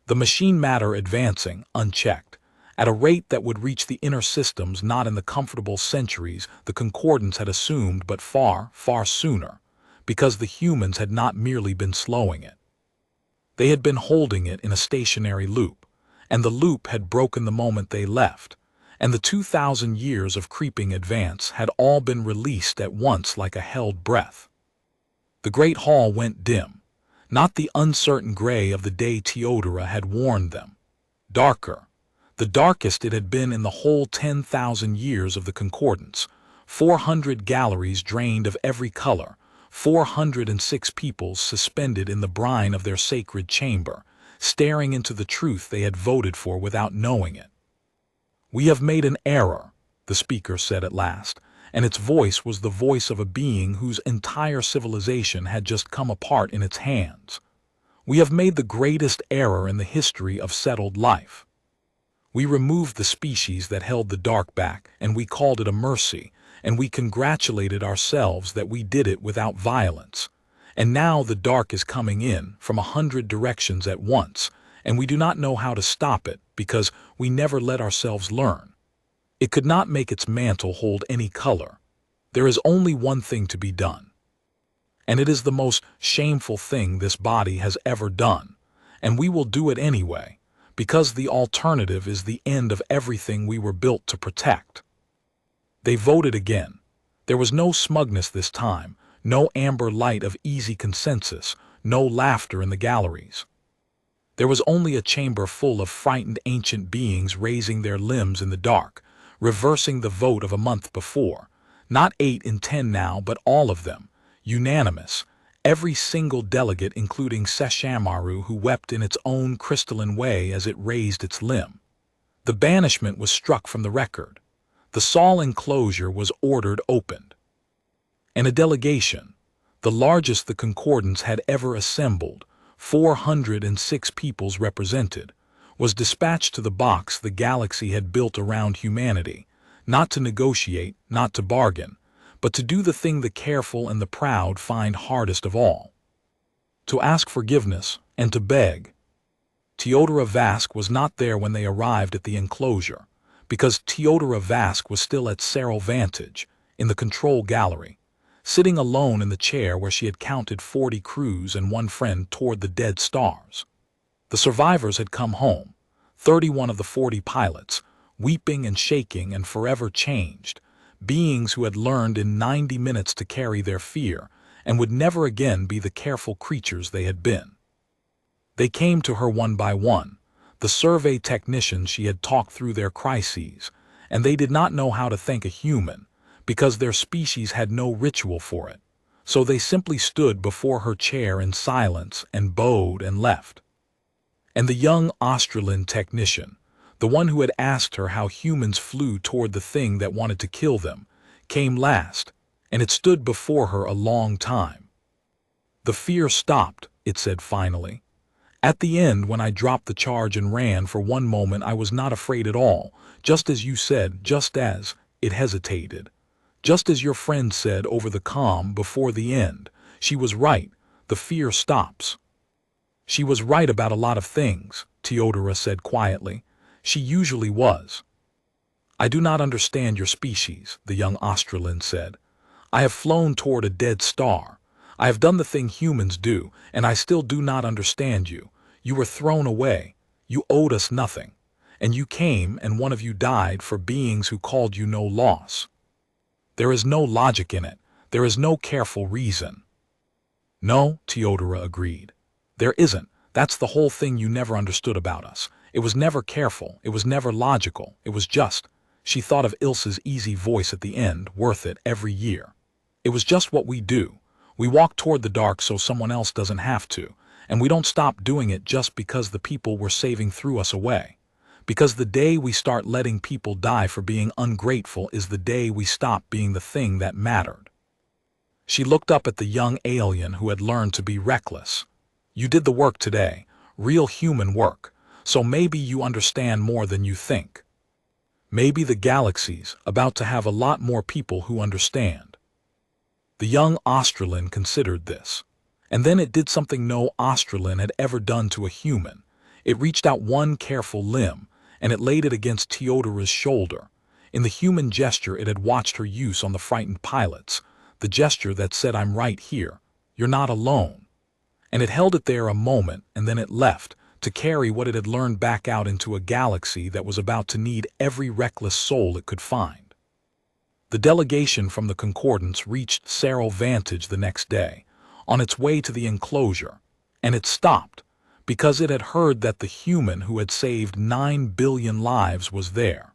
The machine matter advancing, unchecked, at a rate that would reach the inner systems not in the comfortable centuries the Concordance had assumed but far, far sooner, because the humans had not merely been slowing it. They had been holding it in a stationary loop, and the loop had broken the moment they left, and the 2,000 years of creeping advance had all been released at once like a held breath. The great hall went dim, not the uncertain gray of the day Teodora had warned them. Darker, the darkest it had been in the whole 10,000 years of the Concordance. 400 galleries drained of every color, 406 peoples suspended in the brine of their sacred chamber, staring into the truth they had voted for without knowing it. "We have made an error," the speaker said at last, and its voice was the voice of a being whose entire civilization had just come apart in its hands. "We have made the greatest error in the history of settled life. We removed the species that held the dark back, and we called it a mercy, and we congratulated ourselves that we did it without violence. And now the dark is coming in from 100 directions at once, and we do not know how to stop it because we never let ourselves learn. It could not make its mantle hold any color. There is only one thing to be done. And it is the most shameful thing this body has ever done, and we will do it anyway, because the alternative is the end of everything we were built to protect." They voted again. There was no smugness this time, no amber light of easy consensus, no laughter in the galleries. There was only a chamber full of frightened ancient beings raising their limbs in the dark, reversing the vote of a month before. Not 8 in 10 now, but all of them. Unanimous. Every single delegate, including Sesshammaru, who wept in its own crystalline way as it raised its limb. The banishment was struck from the record. The Saul enclosure was ordered opened. And a delegation, the largest the Concordance had ever assembled, 406 peoples represented, was dispatched to the box the galaxy had built around humanity, not to negotiate, not to bargain, but to do the thing the careful and the proud find hardest of all. To ask forgiveness and to beg. Teodora Vask was not there when they arrived at the enclosure, because Teodora Vask was still at Saral Vantage, in the control gallery, sitting alone in the chair where she had counted 40 crews and one friend toward the dead stars. The survivors had come home, 31 of the 40 pilots, weeping and shaking and forever changed, beings who had learned in 90 minutes to carry their fear and would never again be the careful creatures they had been. They came to her one by one, the survey technicians she had talked through their crises, and they did not know how to thank a human, because their species had no ritual for it, so they simply stood before her chair in silence and bowed and left. And the young Australian technician, the one who had asked her how humans flew toward the thing that wanted to kill them, came last, and it stood before her a long time. The fear stopped, it said finally. At the end, when I dropped the charge and ran, for one moment I was not afraid at all, just as you said, just as it hesitated. Just as your friend said over the comm before the end, she was right, the fear stops. She was right about a lot of things, Teodora said quietly. She usually was. I do not understand your species, the young Australian said. I have flown toward a dead star. I have done the thing humans do, and I still do not understand you. You were thrown away. You owed us nothing. And you came, and one of you died for beings who called you no loss. There is no logic in it. There is no careful reason. No, Teodora agreed. There isn't. That's the whole thing you never understood about us. It was never careful. It was never logical. It was just. She thought of Ilse's easy voice at the end, worth it every year. It was just what we do. We walk toward the dark so someone else doesn't have to, and we don't stop doing it just because the people we're saving threw us away. Because the day we start letting people die for being ungrateful is the day we stop being the thing that mattered. She looked up at the young alien who had learned to be reckless. You did the work today, real human work, so maybe you understand more than you think. Maybe the galaxy's about to have a lot more people who understand. The young Australian considered this, and then it did something no Australian had ever done to a human. It reached out one careful limb, and it laid it against Teodora's shoulder. In the human gesture it had watched her use on the frightened pilots, the gesture that said, I'm right here, you're not alone. And it held it there a moment, and then it left, to carry what it had learned back out into a galaxy that was about to need every reckless soul it could find. The delegation from the Concordance reached Saral Vantage the next day, on its way to the enclosure, and it stopped, because it had heard that the human who had saved 9 billion lives was there.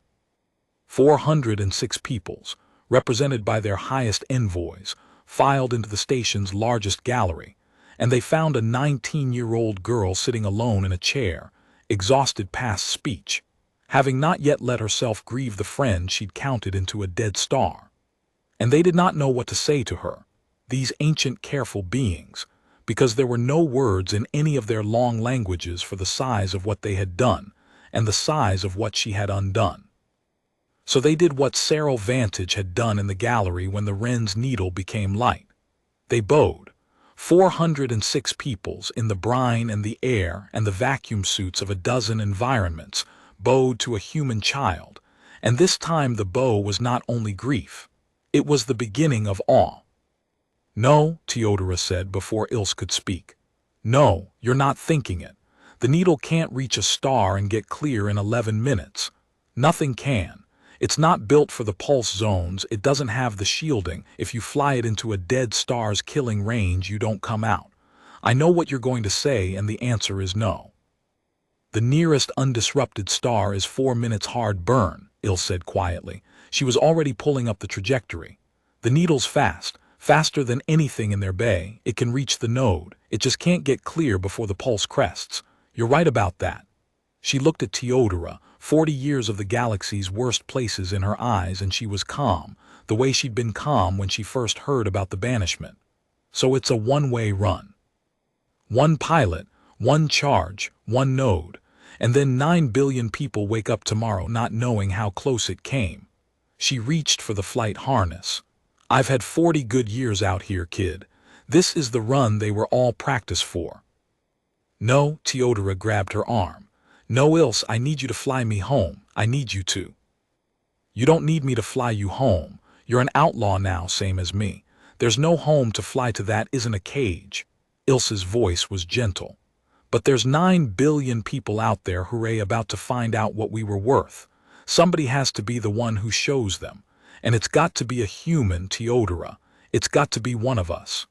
406 peoples, represented by their highest envoys, filed into the station's largest gallery, and they found a 19-year-old girl sitting alone in a chair, exhausted past speech, having not yet let herself grieve the friend she'd counted into a dead star. And they did not know what to say to her, these ancient careful beings, because there were no words in any of their long languages for the size of what they had done and the size of what she had undone. So they did what Saral Vantage had done in the gallery when the wren's needle became light. They bowed. 406 peoples in the brine and the air and the vacuum suits of a dozen environments bowed to a human child, and this time the bow was not only grief, it was the beginning of awe. No, Teodora said before Ilse could speak. No, you're not thinking it. The needle can't reach a star and get clear in 11 minutes. Nothing can. It's not built for the pulse zones, it doesn't have the shielding. If you fly it into a dead star's killing range, you don't come out. I know what you're going to say, and the answer is no. The nearest undisrupted star is 4 minutes hard burn, Ilse said quietly. She was already pulling up the trajectory. The needle's fast, faster than anything in their bay. It can reach the node. It just can't get clear before the pulse crests. You're right about that. She looked at Teodora, 40 years of the galaxy's worst places in her eyes, and she was calm, the way she'd been calm when she first heard about the banishment. So it's a one-way run. One pilot, one charge, one node, and then 9 billion people wake up tomorrow not knowing how close it came. She reached for the flight harness. I've had 40 good years out here, kid. This is the run they were all practiced for. No, Teodora grabbed her arm. No, Ilse, I need you to fly me home. I need you to. You don't need me to fly you home. You're an outlaw now, same as me. There's no home to fly to that isn't a cage. Ilse's voice was gentle. But there's 9 billion people out there, hooray, about to find out what we were worth. Somebody has to be the one who shows them. And it's got to be a human, Teodora. It's got to be one of us.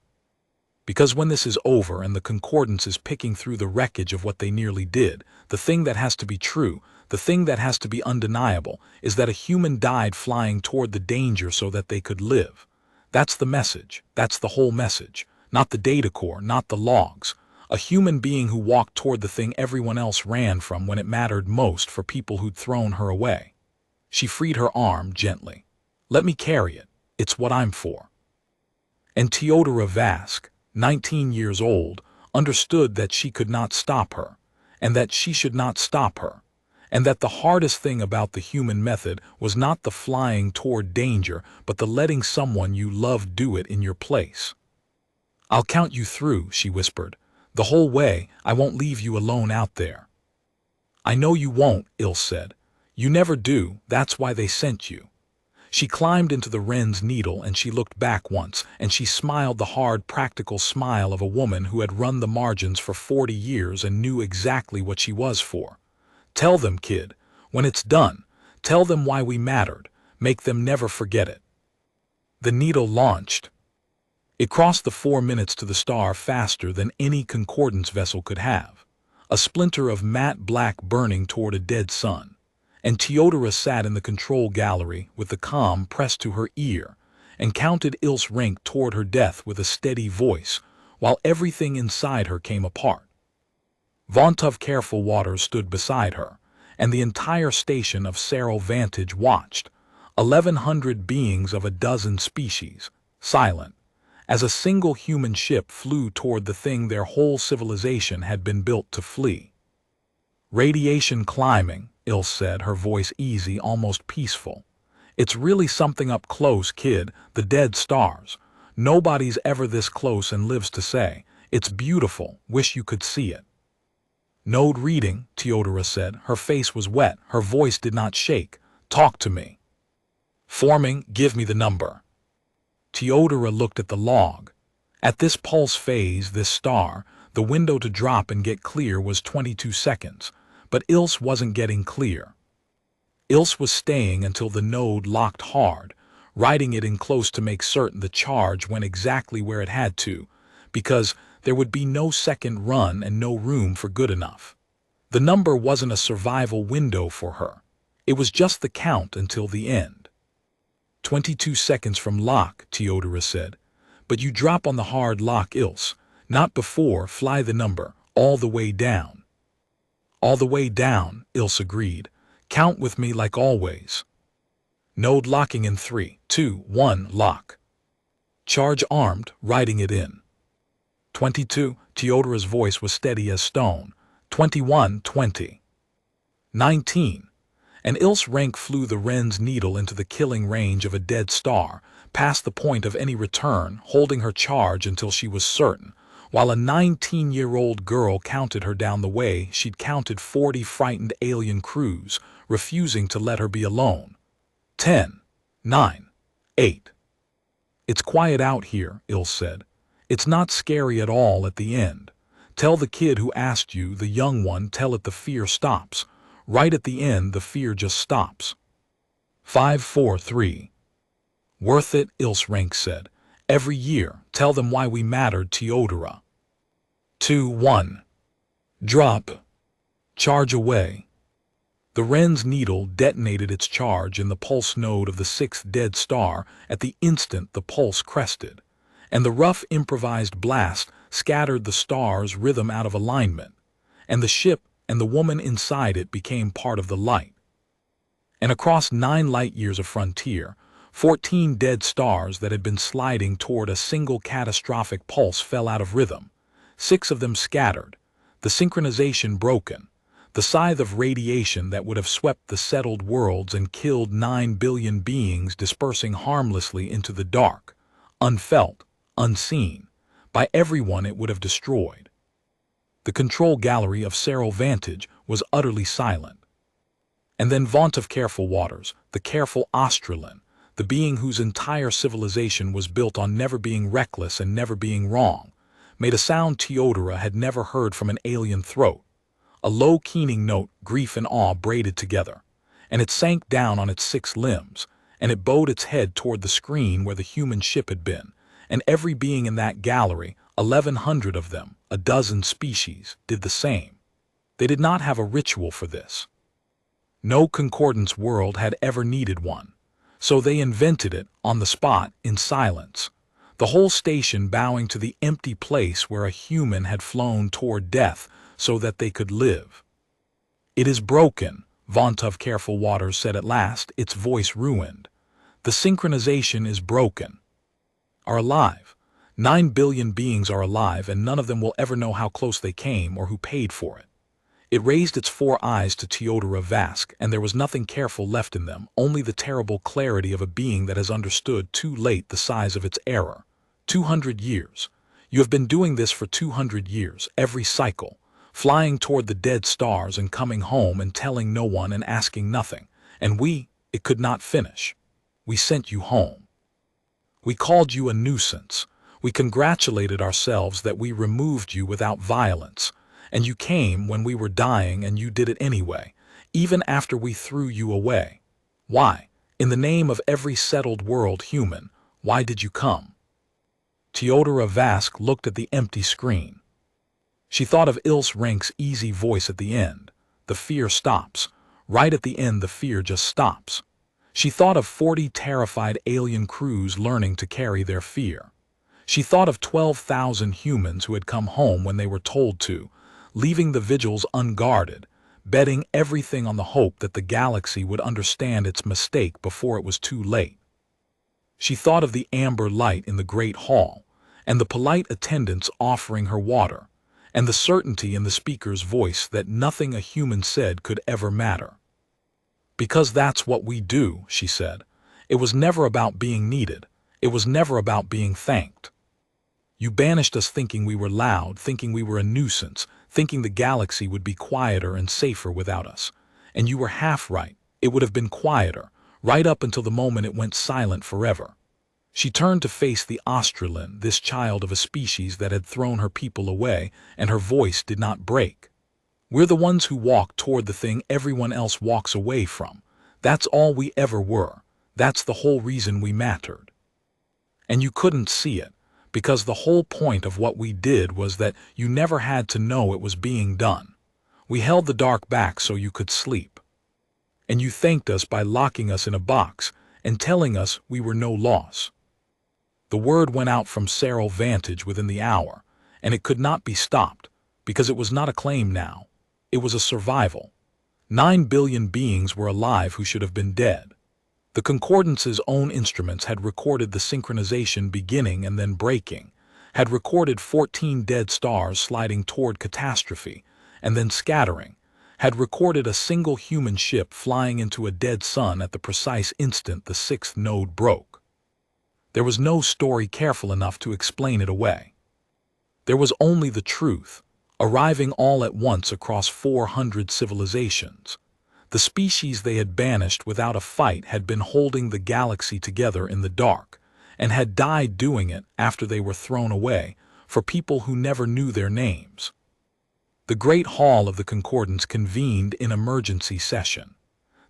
Because when this is over and the Concordance is picking through the wreckage of what they nearly did, the thing that has to be true, the thing that has to be undeniable, is that a human died flying toward the danger so that they could live. That's the message. That's the whole message. Not the data core, not the logs. A human being who walked toward the thing everyone else ran from when it mattered most for people who'd thrown her away. She freed her arm gently. Let me carry it. It's what I'm for. And Teodora Vask, 19 years old, understood that she could not stop her, and that she should not stop her, and that the hardest thing about the human method was not the flying toward danger, but the letting someone you love do it in your place. I'll count you through, she whispered. The whole way. I won't leave you alone out there. I know you won't, Ilse said. You never do, that's why they sent you. She climbed into the wren's needle and she looked back once, and she smiled the hard, practical smile of a woman who had run the margins for 40 years and knew exactly what she was for. Tell them, kid, when it's done, tell them why we mattered, make them never forget it. The needle launched. It crossed the 4 minutes to the star faster than any Concordance vessel could have, a splinter of matte black burning toward a dead sun. And Teodora sat in the control gallery with the comm pressed to her ear and counted Ilse rank toward her death with a steady voice, while everything inside her came apart. Vontov Careful Water stood beside her, and the entire station of Cerro Vantage watched, 1,100 beings of a dozen species, silent, as a single human ship flew toward the thing their whole civilization had been built to flee. Radiation climbing, Ilse said, her voice easy, almost peaceful. It's really something up close, kid, the dead stars. Nobody's ever this close and lives to say. It's beautiful, wish you could see it. Node reading, Teodora said. Her face was wet, her voice did not shake. Talk to me. Forming, give me the number. Teodora looked at the log. At this pulse phase, this star, the window to drop and get clear was 22 seconds. But Ilse wasn't getting clear. Ilse was staying until the node locked hard, riding it in close to make certain the charge went exactly where it had to, because there would be no second run and no room for good enough. The number wasn't a survival window for her. It was just the count until the end. 22 seconds from lock, Teodora said. But you drop on the hard lock, Ilse. Not before, fly the number, all the way down. All the way down, Ilse agreed. Count with me like always. Node locking in 3, 2, 1, lock. Charge armed, riding it in. 22, Teodora's voice was steady as stone. 21, 20. 19. And Ilse rank flew the wren's needle into the killing range of a dead star, past the point of any return, holding her charge until she was certain. While a 19-year-old girl counted her down the way, she'd counted 40 frightened alien crews, refusing to let her be alone. 10, 9, 8. It's quiet out here, Ilse said. It's not scary at all at the end. Tell the kid who asked you, the young one, tell it the fear stops. Right at the end, the fear just stops. 5, 4, 3. Worth it, Ilse rank said. Every year, tell them why we mattered, Teodora. 2, 1. Drop. Charge away. The Wren's needle detonated its charge in the pulse node of the sixth dead star at the instant the pulse crested, and the rough improvised blast scattered the star's rhythm out of alignment, and the ship and the woman inside it became part of the light. And across 9 light-years of frontier, 14 dead stars that had been sliding toward a single catastrophic pulse fell out of rhythm, 6 of them scattered, the synchronization broken, the scythe of radiation that would have swept the settled worlds and killed 9 billion beings dispersing harmlessly into the dark, unfelt, unseen, by everyone it would have destroyed. The control gallery of Cerro Vantage was utterly silent. And then Vaunt of Careful Waters, the careful Australian, the being whose entire civilization was built on never being reckless and never being wrong, made a sound Teodora had never heard from an alien throat. A low keening note, grief and awe braided together, and it sank down on its 6 limbs, and it bowed its head toward the screen where the human ship had been, and every being in that gallery, 1,100 of them, a dozen species, did the same. They did not have a ritual for this. No Concordance world had ever needed one, so they invented it on the spot in silence, the whole station bowing to the empty place where a human had flown toward death so that they could live. "It is broken," Vaunt of Careful Waters said at last, its voice ruined. "The synchronization is broken." "Are alive. 9 billion beings are alive, and none of them will ever know how close they came or who paid for it." It raised its 4 eyes to Teodora Vask, and there was nothing careful left in them, only the terrible clarity of a being that has understood too late the size of its error. 200 years. You have been doing this for 200 years, every cycle, flying toward the dead stars and coming home and telling no one and asking nothing, and it could not finish. We sent you home. We called you a nuisance. We congratulated ourselves that we removed you without violence, and you came when we were dying, and you did it anyway, even after we threw you away. Why, in the name of every settled world human, why did you come? Teodora Vask looked at the empty screen. She thought of Ilse Renk's easy voice at the end. The fear stops. Right at the end the fear just stops. She thought of 40 terrified alien crews learning to carry their fear. She thought of 12,000 humans who had come home when they were told to, leaving the vigils unguarded, betting everything on the hope that the galaxy would understand its mistake before it was too late. She thought of the amber light in the great hall, and the polite attendants offering her water, and the certainty in the speaker's voice that nothing a human said could ever matter. "Because that's what we do," she said. "It was never about being needed. It was never about being thanked. You banished us thinking we were loud, thinking we were a nuisance, thinking the galaxy would be quieter and safer without us. And you were half right. It would have been quieter, right up until the moment it went silent forever." She turned to face the Australian, this child of a species that had thrown her people away, and her voice did not break. "We're the ones who walk toward the thing everyone else walks away from. That's all we ever were. That's the whole reason we mattered. And you couldn't see it, because the whole point of what we did was that you never had to know it was being done. We held the dark back so you could sleep. And you thanked us by locking us in a box and telling us we were no loss." The word went out from Cerro Vantage within the hour, and it could not be stopped, because it was not a claim now. It was a survival. 9 billion beings were alive who should have been dead. The Concordance's own instruments had recorded the synchronization beginning and then breaking, had recorded 14 dead stars sliding toward catastrophe, and then scattering, had recorded a single human ship flying into a dead sun at the precise instant the 6th node broke. There was no story careful enough to explain it away. There was only the truth, arriving all at once across 400 civilizations. The species they had banished without a fight had been holding the galaxy together in the dark, and had died doing it after they were thrown away, for people who never knew their names. The great hall of the Concordance convened in emergency session.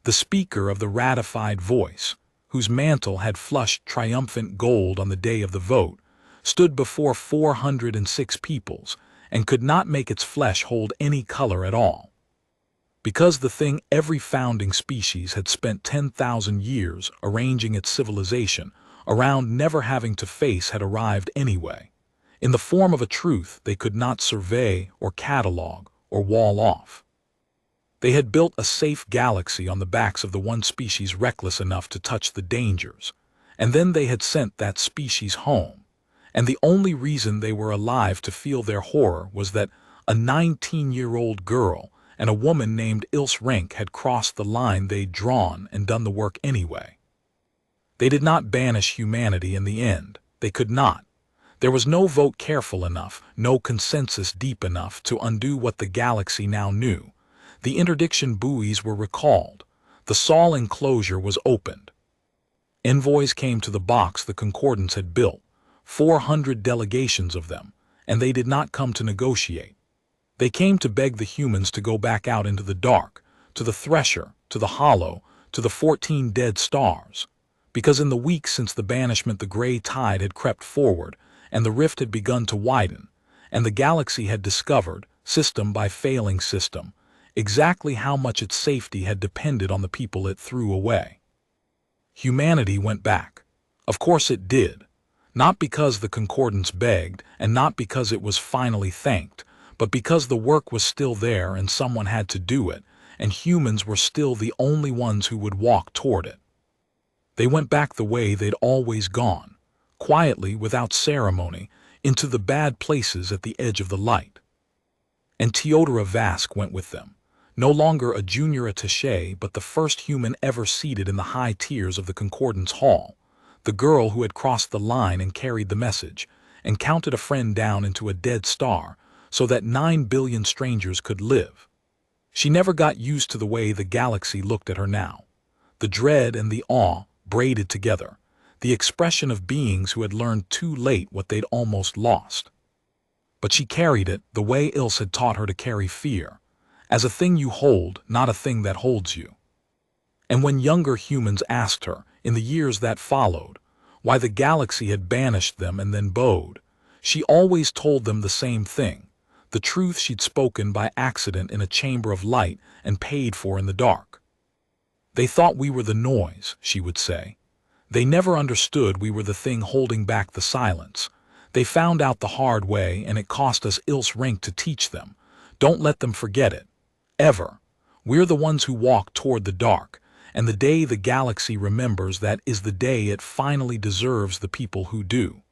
The speaker of the ratified voice, whose mantle had flushed triumphant gold on the day of the vote, stood before 406 peoples, and could not make its flesh hold any color at all. Because the thing every founding species had spent 10,000 years arranging its civilization around never having to face had arrived anyway, in the form of a truth they could not survey or catalog or wall off. They had built a safe galaxy on the backs of the one species reckless enough to touch the dangers, and then they had sent that species home, and the only reason they were alive to feel their horror was that a 19-year-old girl and a woman named Ilse Renk had crossed the line they'd drawn and done the work anyway. They did not banish humanity in the end. They could not. There was no vote careful enough, no consensus deep enough to undo what the galaxy now knew. The interdiction buoys were recalled. The Sol enclosure was opened. Envoys came to the box the Concordance had built, 400 delegations of them, and they did not come to negotiate. They came to beg the humans to go back out into the dark, to the Thresher, to the Hollow, to the 14 dead stars. Because in the weeks since the banishment the gray tide had crept forward, and the rift had begun to widen, and the galaxy had discovered, system by failing system, exactly how much its safety had depended on the people it threw away. Humanity went back. Of course it did. Not because the Concordance begged, and not because it was finally thanked, but because the work was still there and someone had to do it, and humans were still the only ones who would walk toward it. They went back the way they'd always gone, quietly, without ceremony, into the bad places at the edge of the light. And Teodora Vask went with them, no longer a junior attaché but the first human ever seated in the high tiers of the Concordance Hall, the girl who had crossed the line and carried the message, and counted a friend down into a dead star, so that 9 billion strangers could live. She never got used to the way the galaxy looked at her now. The dread and the awe braided together, the expression of beings who had learned too late what they'd almost lost. But she carried it the way Ilse had taught her to carry fear, as a thing you hold, not a thing that holds you. And when younger humans asked her, in the years that followed, why the galaxy had banished them and then bowed, she always told them the same thing, the truth she'd spoken by accident in a chamber of light and paid for in the dark. They thought we were the noise, she would say. They never understood we were the thing holding back the silence. They found out the hard way, and it cost us Ilse Renk to teach them. Don't let them forget it. Ever. We're the ones who walk toward the dark, and the day the galaxy remembers that is the day it finally deserves the people who do.